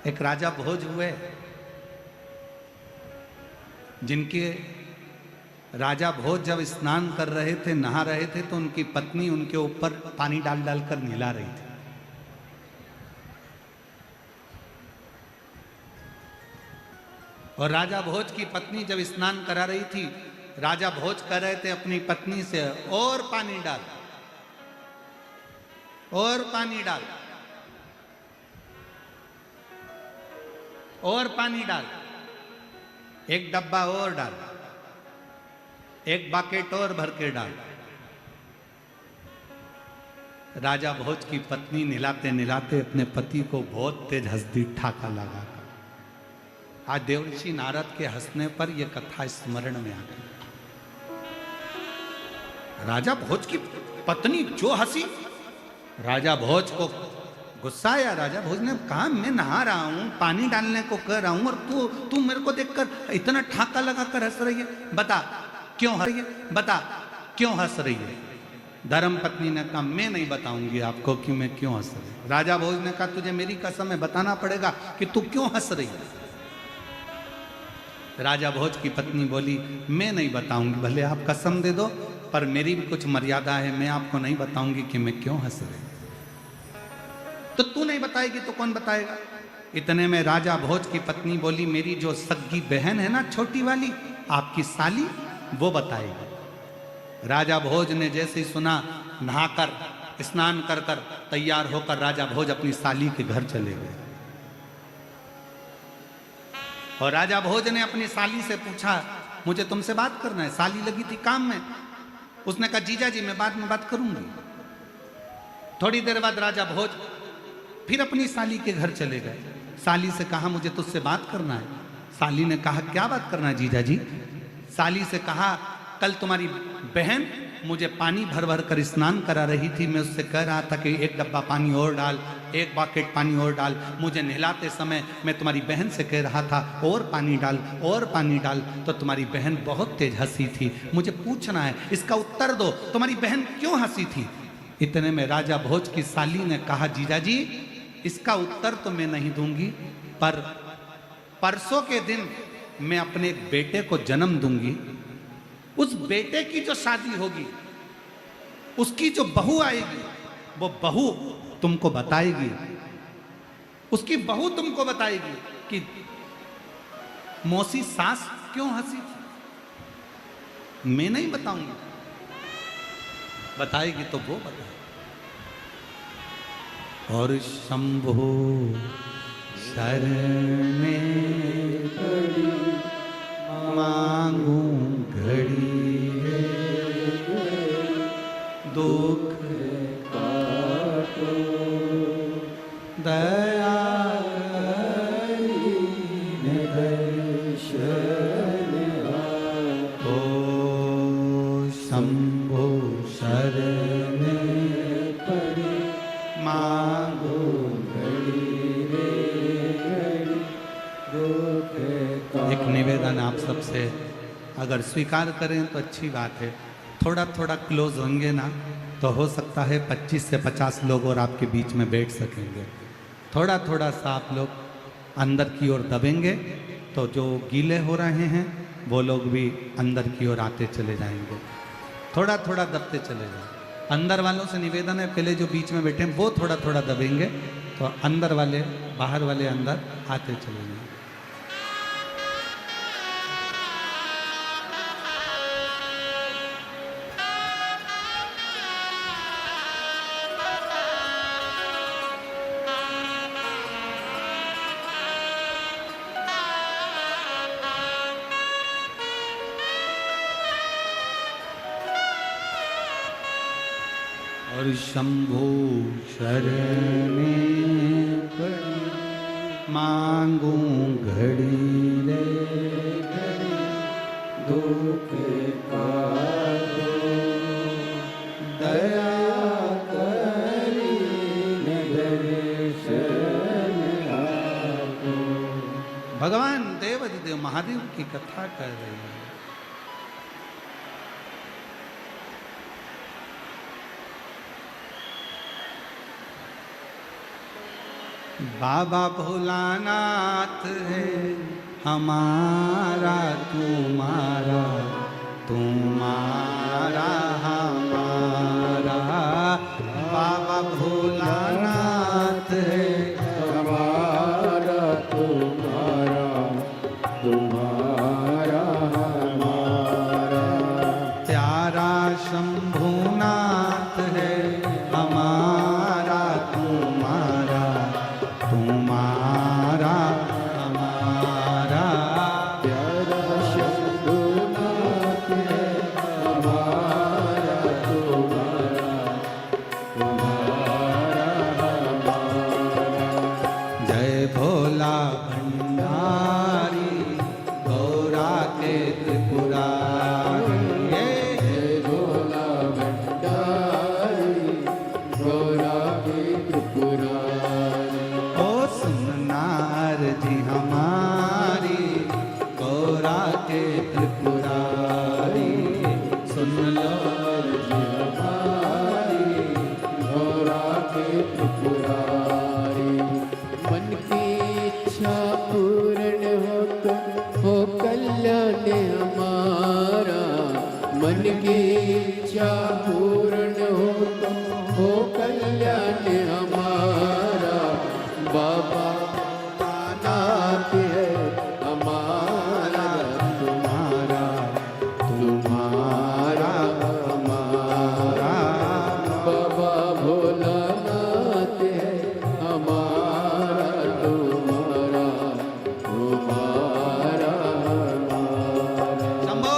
एक राजा भोज हुए जिनके राजा भोज जब स्नान कर रहे थे, नहा रहे थे, तो उनकी पत्नी उनके ऊपर पानी डाल डालकर नहला रही थी। और राजा भोज की पत्नी जब स्नान करा रही थी, राजा भोज कह रहे थे अपनी पत्नी से, और पानी डाल, और पानी डाल, और पानी डाल, एक डब्बा और डाल, एक बकेट और भर के डाल। राजा भोज की पत्नी निलाते निलाते अपने पति को बहुत तेज हंस दी, ठाका लगाकर। आज देवर्षि नारद के हंसने पर यह कथा स्मरण में आ गई। राजा भोज की पत्नी जो हंसी, राजा भोज को गुस्सा आया। राजा भोज ने कहा, मैं नहा रहा हूं, पानी डालने को कह रहा हूं, और तू मेरे को देखकर इतना ठाका लगाकर हंस रही है। बता क्यों हंस रही है, बता क्यों हंस रही है। धर्म पत्नी ने कहा, मैं नहीं बताऊंगी आपको कि मैं क्यों हंस रही हूं। राजा भोज ने कहा, तुझे मेरी कसम है, बताना पड़ेगा कि तू क्यों हंस रही है। राजा भोज की पत्नी बोली, मैं नहीं बताऊंगी, भले आप कसम दे दो, पर मेरी भी कुछ मर्यादा है, मैं आपको नहीं बताऊंगी कि मैं क्यों हंस रही हूं। तो तू नहीं बताएगी तो कौन बताएगा। इतने में राजा भोज की पत्नी बोली, मेरी जो सग्गी बहन है ना, छोटी वाली, आपकी साली, वो बताएगी। राजा भोज ने जैसे ही सुना, नहाकर स्नान कर कर तैयार होकर राजा भोज अपनी साली के घर चले गए। और राजा भोज ने अपनी साली से पूछा, मुझे तुमसे बात करना है। साली लगी थी काम में, उसने कहा, जीजा जी मैं बाद में बात करूंगी। थोड़ी देर बाद राजा भोज फिर अपनी साली के घर चले गए। साली से कहा, मुझे तुझसे बात करना है। साली ने कहा, क्या बात करना है जीजा जी। साली से कहा, कल तुम्हारी बहन मुझे पानी भर भर कर स्नान करा रही थी, मैं उससे कह रहा था कि एक डब्बा पानी और डाल, एक बकेट पानी और डाल। मुझे नहलाते समय मैं तुम्हारी बहन से कह रहा था और पानी डाल, और पानी डाल, तो तुम्हारी बहन बहुत तेज हंसी थी। मुझे पूछना है, इसका उत्तर दो, तुम्हारी बहन क्यों हंसी थी। इतने में राजा भोज की साली ने कहा, जीजा जी इसका उत्तर तो मैं नहीं दूंगी, पर परसों के दिन मैं अपने एक बेटे को जन्म दूंगी। उस बेटे की जो शादी होगी, उसकी जो बहू आएगी, वो बहू तुमको बताएगी, उसकी बहू तुमको बताएगी कि मौसी सास क्यों हंसी थी। मैं नहीं बताऊंगी, बताएगी तो वो बताएगी। और शंभो शरणे पड़ी, मांगू घड़ी दुख काटो, दया दर्शन ओ शंभो शरणे पड़ी, मांगो एक निवेदन आप सबसे, अगर स्वीकार करें तो अच्छी बात है। थोड़ा थोड़ा क्लोज होंगे ना, तो हो सकता है 25 से 50 लोग और आपके बीच में बैठ सकेंगे। थोड़ा थोड़ा सा आप लोग अंदर की ओर दबेंगे, तो जो गीले हो रहे हैं वो लोग भी अंदर की ओर आते चले जाएंगे। थोड़ा थोड़ा दबते चले जाएं। अंदर वालों से निवेदन है, पहले जो बीच में बैठे हैं वो थोड़ा थोड़ा दबेंगे, तो अंदर वाले बाहर वाले अंदर आते चले जाएंगे। और शंभो शरणे पड़ी, मांगू घड़ी रे घड़ी, दुख काटो, दया करी दर्शन आपो। भगवान देवाधिदेव महादेव की कथा कर रहे हैं। बाबा भोलानाथ है हमारा, तुम्हारा तुम्हारा हमारा। बाबा भोलानाथ है हमारा, तुम्हारा तुम्हारा हमारा। प्यारा शंभुनाथ है हमारा, तुम्हारा तुम्हारा हमारा। प्यारा शंभुनाथ है हमारा, तुम्हारा तुम्हारा। हमारा, मन की इच्छा पूर्ण हो कल्याण हमारा। बाबा नाथ है हमारा, तुम्हारा तुम्हारा हमारा। बाबा भोलानाथ है हमारा, तुम्हारा तुम्हारा हमारा। शंभो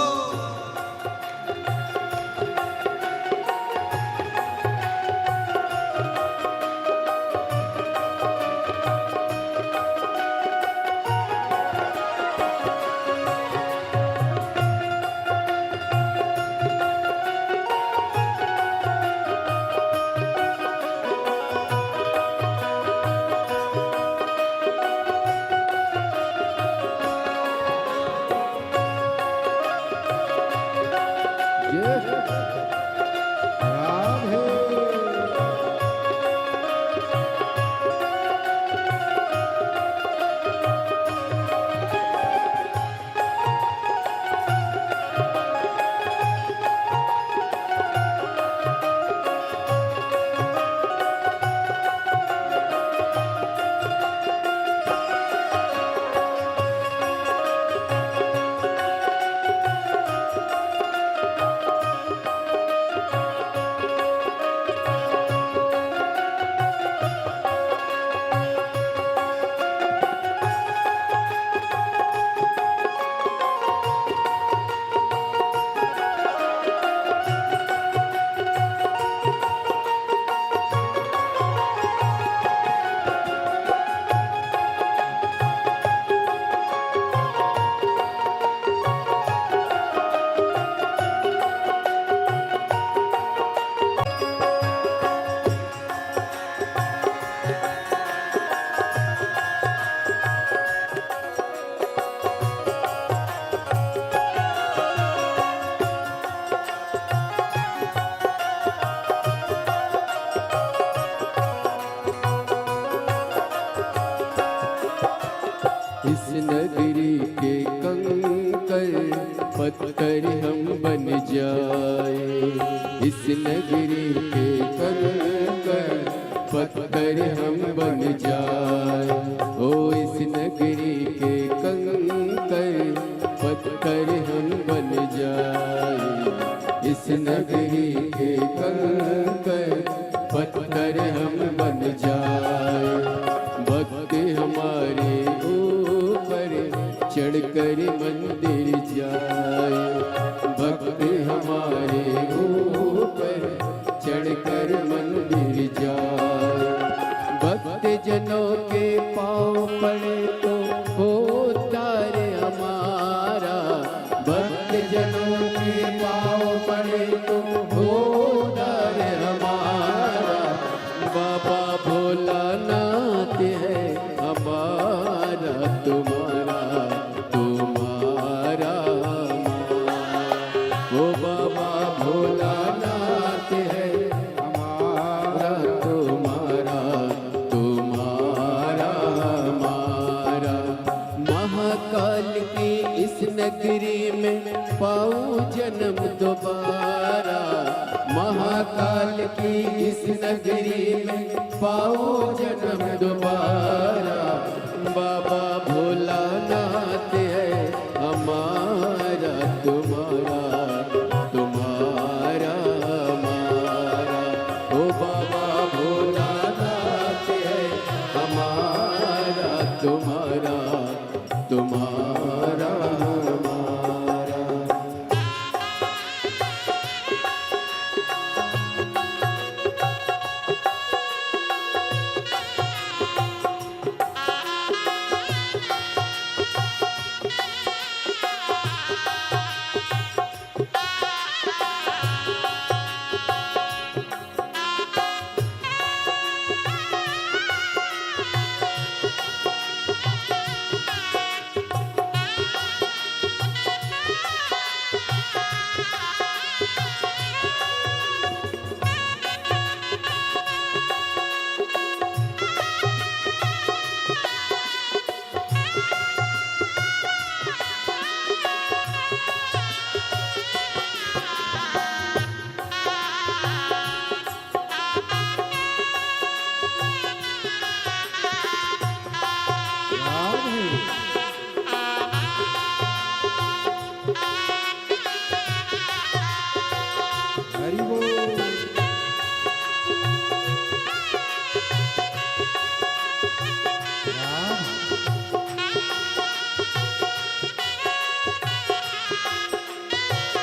जय राधे। इस नगरी के कंकर पत्थर हम बन जाए, इस नगरी के कंकर पत्थर हम बन जाए। ओ इस नगरी के कंकर पत्थर हम बन जाए, इस नगरी के कंकर पत्थर हम बन जाए। भक्त हमारे ऊपर चढ़कर मंदिर जाए, भक्त हमारे ऊपर चढ़कर मंदिर जाए। भक्त जनों के पाँव पड़े तो होता रे हमारा, भक्त जनों के पाँव पड़े तो होता रे हमारा। बाबा भोलानाथ है हमारा, तुम्हारा तुम्हारा हमारा। ओ बाबा भोलानाथ है हमारा, तुम्हारा तुम्हारा हमारा। महाकाल की इस नगरी में पाऊं जन्म दोबारा, महाकाल की इस नगरी में पाओ जन्म दोबारा। बाबा भोलानाथ है हमारा, तुम्हारा तुम्हारा हमारा। ओ बाबा भोलानाथ है हमारा, तुम्हारा तुम्हारा हमारा।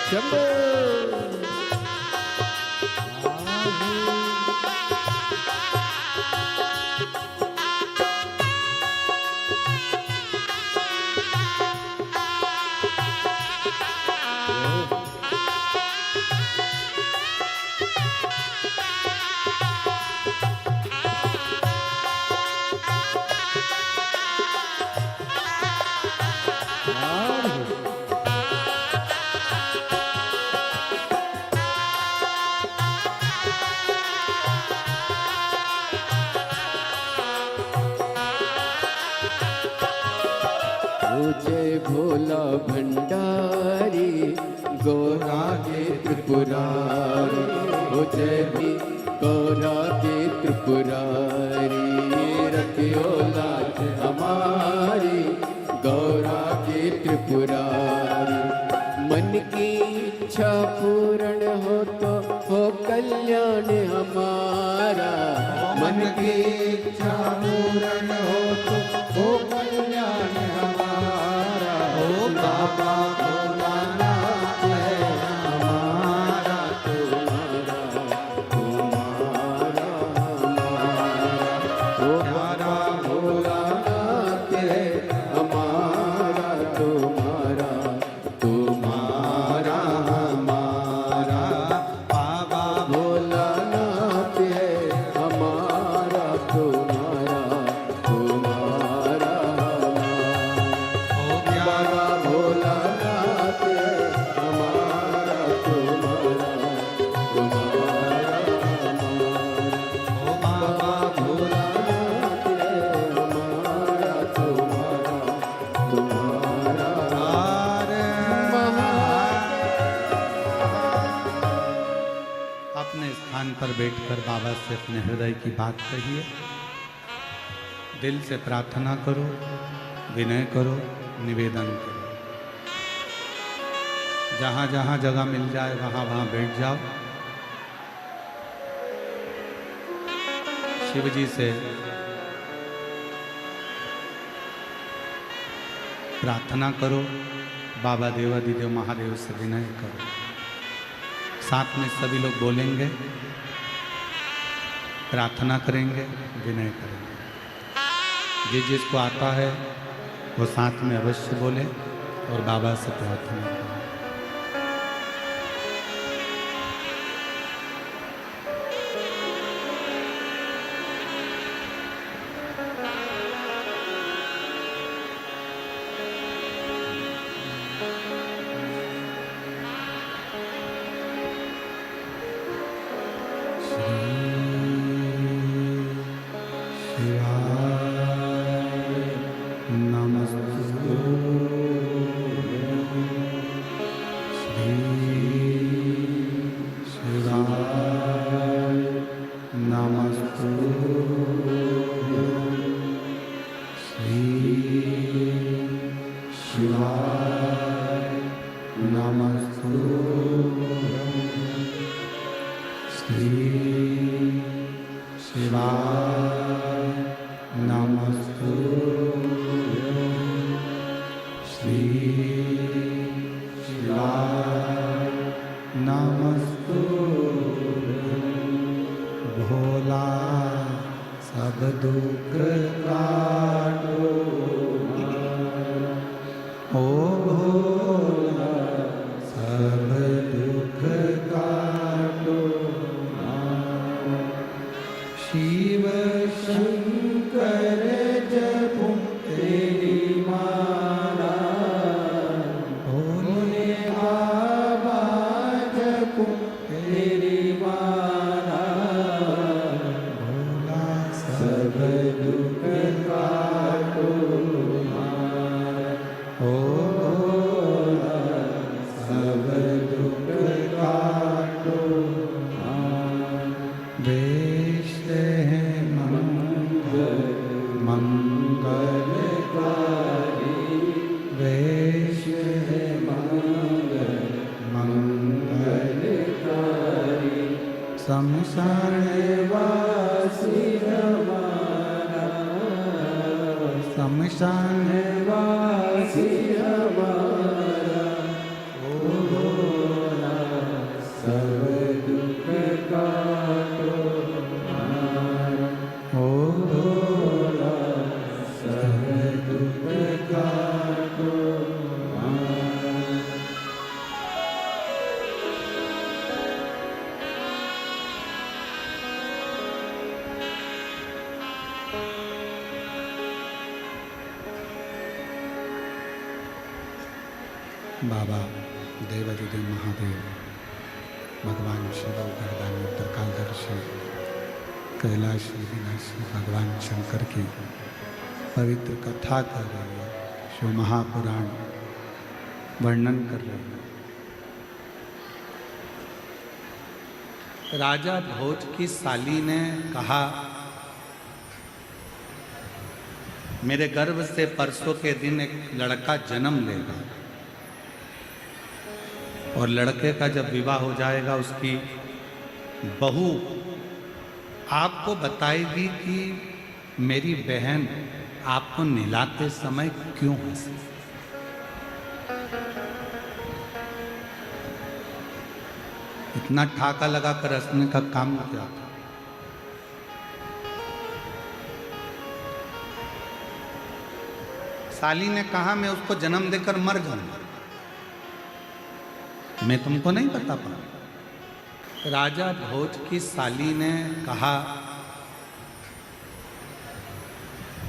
शंभो जय भोला भंडारी गौरा के त्रिपुरारी हो जय भी गौरा के त्रिपुरारी रखियो लाज हमारी गौरा के त्रिपुरारी मन की इच्छा पूर्ण हो कल्याण हमारा मन की इच्छा पूर्ण हो कल्याण हमारा ओ बाबा भोलानाथ है हमारा तुम्हारा तुम्हारा हमारा ओ प्यारा भोलानाथ है हमारा तुम्हारा तुम्हारा हमारा बाबा भोलानाथ है हमारा तुम्हारा तुम्हारा ओ प्यारा भोलानाथ है हमारा तुम्हारा तुम्हारा ओ बाबा भोलानाथ है हमारा तुम्हारा तुम्हारा अपने स्थान पर बैठकर बाबा से अपने हृदय की बात कहिए, दिल से प्रार्थना करो, विनय करो, निवेदन करो। जहाँ जहाँ जगह मिल जाए वहाँ वहाँ बैठ जाओ। शिव जी से प्रार्थना करो, बाबा देवादिदेव महादेव से विनय करो। साथ में सभी लोग बोलेंगे, प्रार्थना करेंगे, विनय करेंगे। जिसको आता है वो साथ में अवश्य बोले और बाबा से प्रार्थना करें। भोला सब दुख काटो, ओ भोला सब दुख काटो। शिव शंकर जपो तेरी माला, भोले बाबा जपो तेरी माला। भोला सब दुख काटो हमारा, ओ भोला सब दुख काटो हमारा। वेश है मंगल मंगलकारी, वेश है मंगल मंगलकारी। शमशान वासी हमारा, शमशान वासी हमारा, ओ बाबा देवाधिदेव महादेव, भगवान शिव गर्दानी त्रिकालदर्शी कैलाश विनाशी भगवान शंकर की पवित्र कथा कर रही है, शिव महापुराण वर्णन कर रही है। राजा भोज की साली ने कहा, मेरे गर्भ से परसों के दिन एक लड़का जन्म लेगा और लड़के का जब विवाह हो जाएगा उसकी बहू आपको बताएगी कि मेरी बहन आपको नहलाते समय क्यों हंसी। इतना ठाका लगा कर हंसने का काम क्या था। साली ने कहा, मैं उसको जन्म देकर मर जाऊंगा। मैं तुमको नहीं बता पाऊंगा। राजा भोज की साली ने कहा,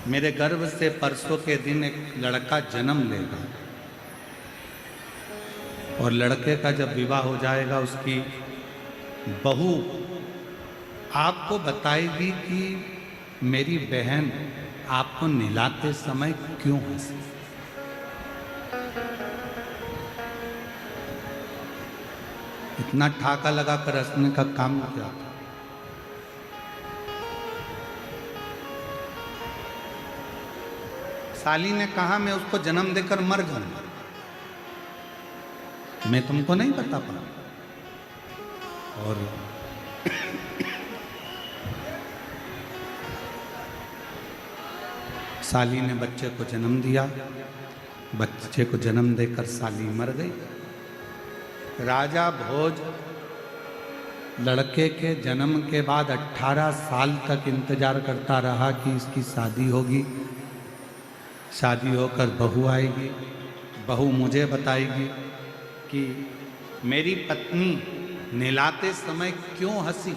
मेरे गर्भ से परसों के दिन एक लड़का जन्म लेगा और लड़के का जब विवाह हो जाएगा उसकी बहू आपको बताएगी कि मेरी बहन आपको नहलाते समय क्यों हंसी। इतना ठाका लगा कर हंसने का काम क्या था। साली ने कहा, मैं उसको जन्म देकर मर जाऊंगा। मैं तुमको नहीं बता पाऊंगा। और साली ने बच्चे को जन्म दिया। बच्चे को जन्म देकर साली मर गई। राजा भोज लड़के के जन्म के बाद 18 साल तक इंतजार करता रहा कि इसकी शादी होगी। शादी होकर बहू आएगी, बहू मुझे बताएगी कि मेरी पत्नी नहलाते समय क्यों हंसी।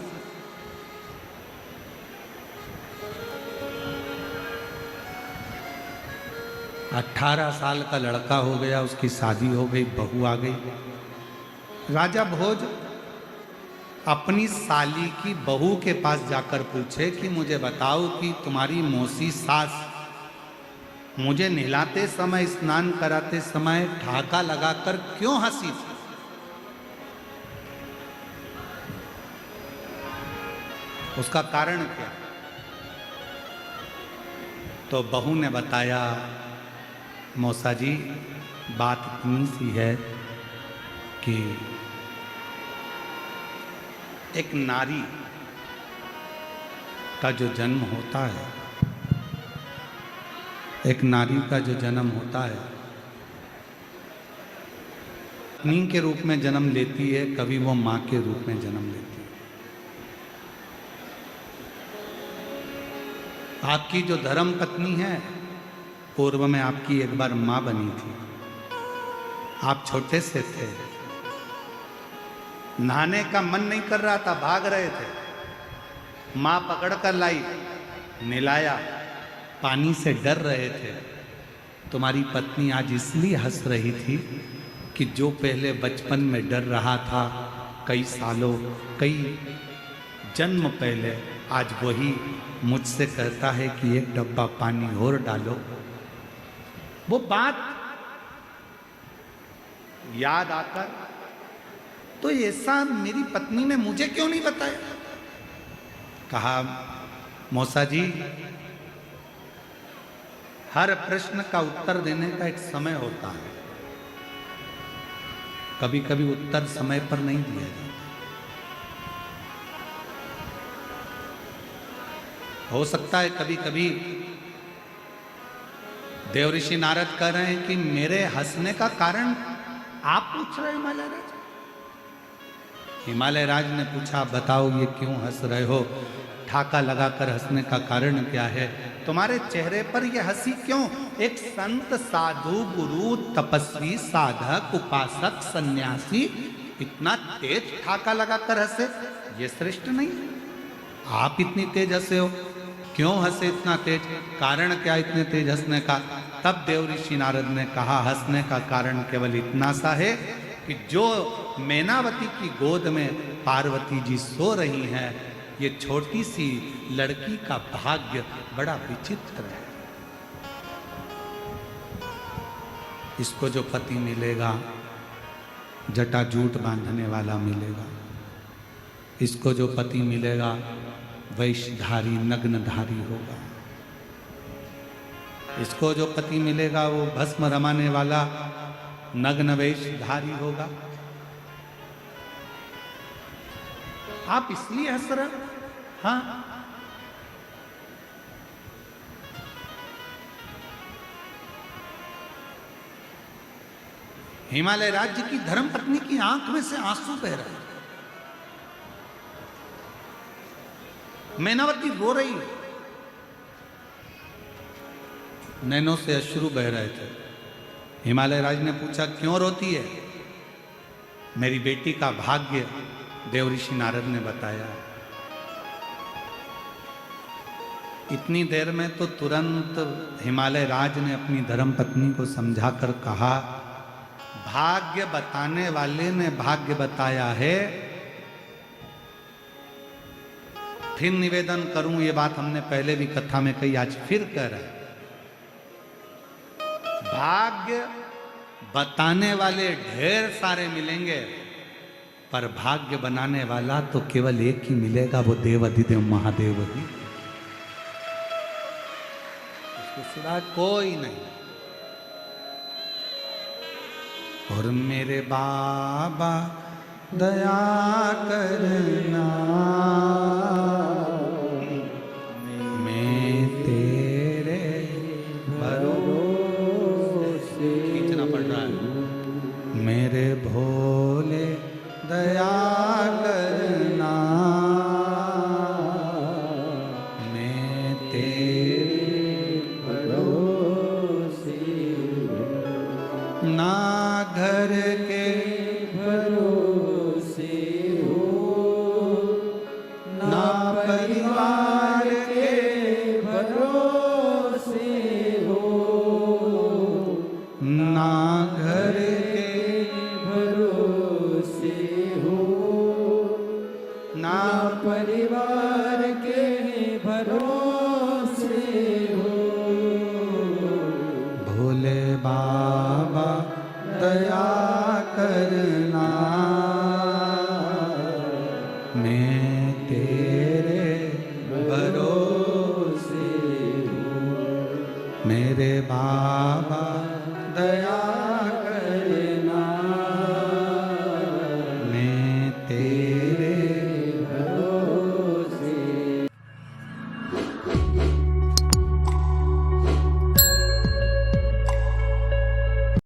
अठारह साल का लड़का हो गया, उसकी शादी हो गई, बहू आ गई। राजा भोज अपनी साली की बहू के पास जाकर पूछे कि मुझे बताओ कि तुम्हारी मौसी सास मुझे नहलाते समय, स्नान कराते समय ठाका लगाकर क्यों हंसी थी। उसका कारण क्या। तो बहू ने बताया, मौसा जी बात इतनी सी है कि एक नारी का जो जन्म होता है, एक नारी का जो जन्म होता है, पत्नी के रूप में जन्म लेती है, कभी वो माँ के रूप में जन्म लेती है। आपकी जो धर्म पत्नी है, पूर्व में आपकी एक बार माँ बनी थी। आप छोटे से थे, नहाने का मन नहीं कर रहा था, भाग रहे थे, माँ पकड़ कर लाई, नहलाया, पानी से डर रहे थे। तुम्हारी पत्नी आज इसलिए हंस रही थी कि जो पहले बचपन में डर रहा था, कई सालों, कई जन्म पहले, आज वही मुझसे कहता है कि एक डब्बा पानी और डालो। वो बात याद आकर, तो ऐसा मेरी पत्नी ने मुझे क्यों नहीं बताया। कहा, मौसा जी हर प्रश्न का उत्तर देने का एक समय होता है, कभी कभी उत्तर समय पर नहीं दिया जाता। हो सकता है कभी कभी देवऋषि नारद कह रहे हैं कि मेरे हंसने का कारण आप पूछ रहे हिमालय राज। हिमालय राज ने पूछा, बताओ ये क्यों हंस रहे हो, ठाका लगाकर हंसने का कारण क्या है, तुम्हारे चेहरे पर यह हंसी क्यों। एक संत, साधु, गुरु, तपस्वी, साधक, उपासक, सन्यासी इतना तेज ठाका लगाकर हंसे, ये श्रेष्ठ नहीं। आप इतनी तेज हंसे हो, क्यों हंसे इतना तेज, कारण क्या इतने तेज हंसने का। तब देव ऋषि नारद ने कहा, हंसने का कारण केवल इतना सा है कि जो मैनावती की गोद में पार्वती जी सो रही हैं, ये छोटी सी लड़की का भाग्य बड़ा विचित्र है। इसको जो पति मिलेगा जटाजूट बांधने वाला मिलेगा, इसको जो पति मिलेगा वैश्यधारी नग्नधारी होगा, इसको जो पति मिलेगा वो भस्म रमाने वाला नग्न वेशधारी होगा। आप इसलिए हंस रहे हो? हाँ, हिमालय राज्य की धर्मपत्नी की आंख में से आंसू बह रहे हैं। मैनावती रो रही, नैनों से अश्रु बह रहे थे। हिमालय राज ने पूछा, क्यों रोती है? मेरी बेटी का भाग्य देव ऋषि नारद ने बताया। इतनी देर में तो तुरंत हिमालय राज ने अपनी धर्मपत्नी को समझाकर कहा, भाग्य बताने वाले ने भाग्य बताया है। फिर निवेदन करूं, ये बात हमने पहले भी कथा में कही, आज फिर कह रहे हैं, भाग्य बताने वाले ढेर सारे मिलेंगे, पर भाग्य बनाने वाला तो केवल एक ही मिलेगा, वो देव अधिदेव महादेव ही। उसके सिवा कोई नहीं। और मेरे बाबा दया करना, मैं तेरे भरोसे, खींचना पड़ रहा है, मेरे भोले दया करना, मैं तेरे भरोसे, ना घर के भरोसे हो, ना परिवार के भरोसे हो, ना घर के भरोसे हो, ना परिवार के भरोसे हो। भोले बाबा दया करना, मैं तेरे भरोसे हूँ, मेरे बाबा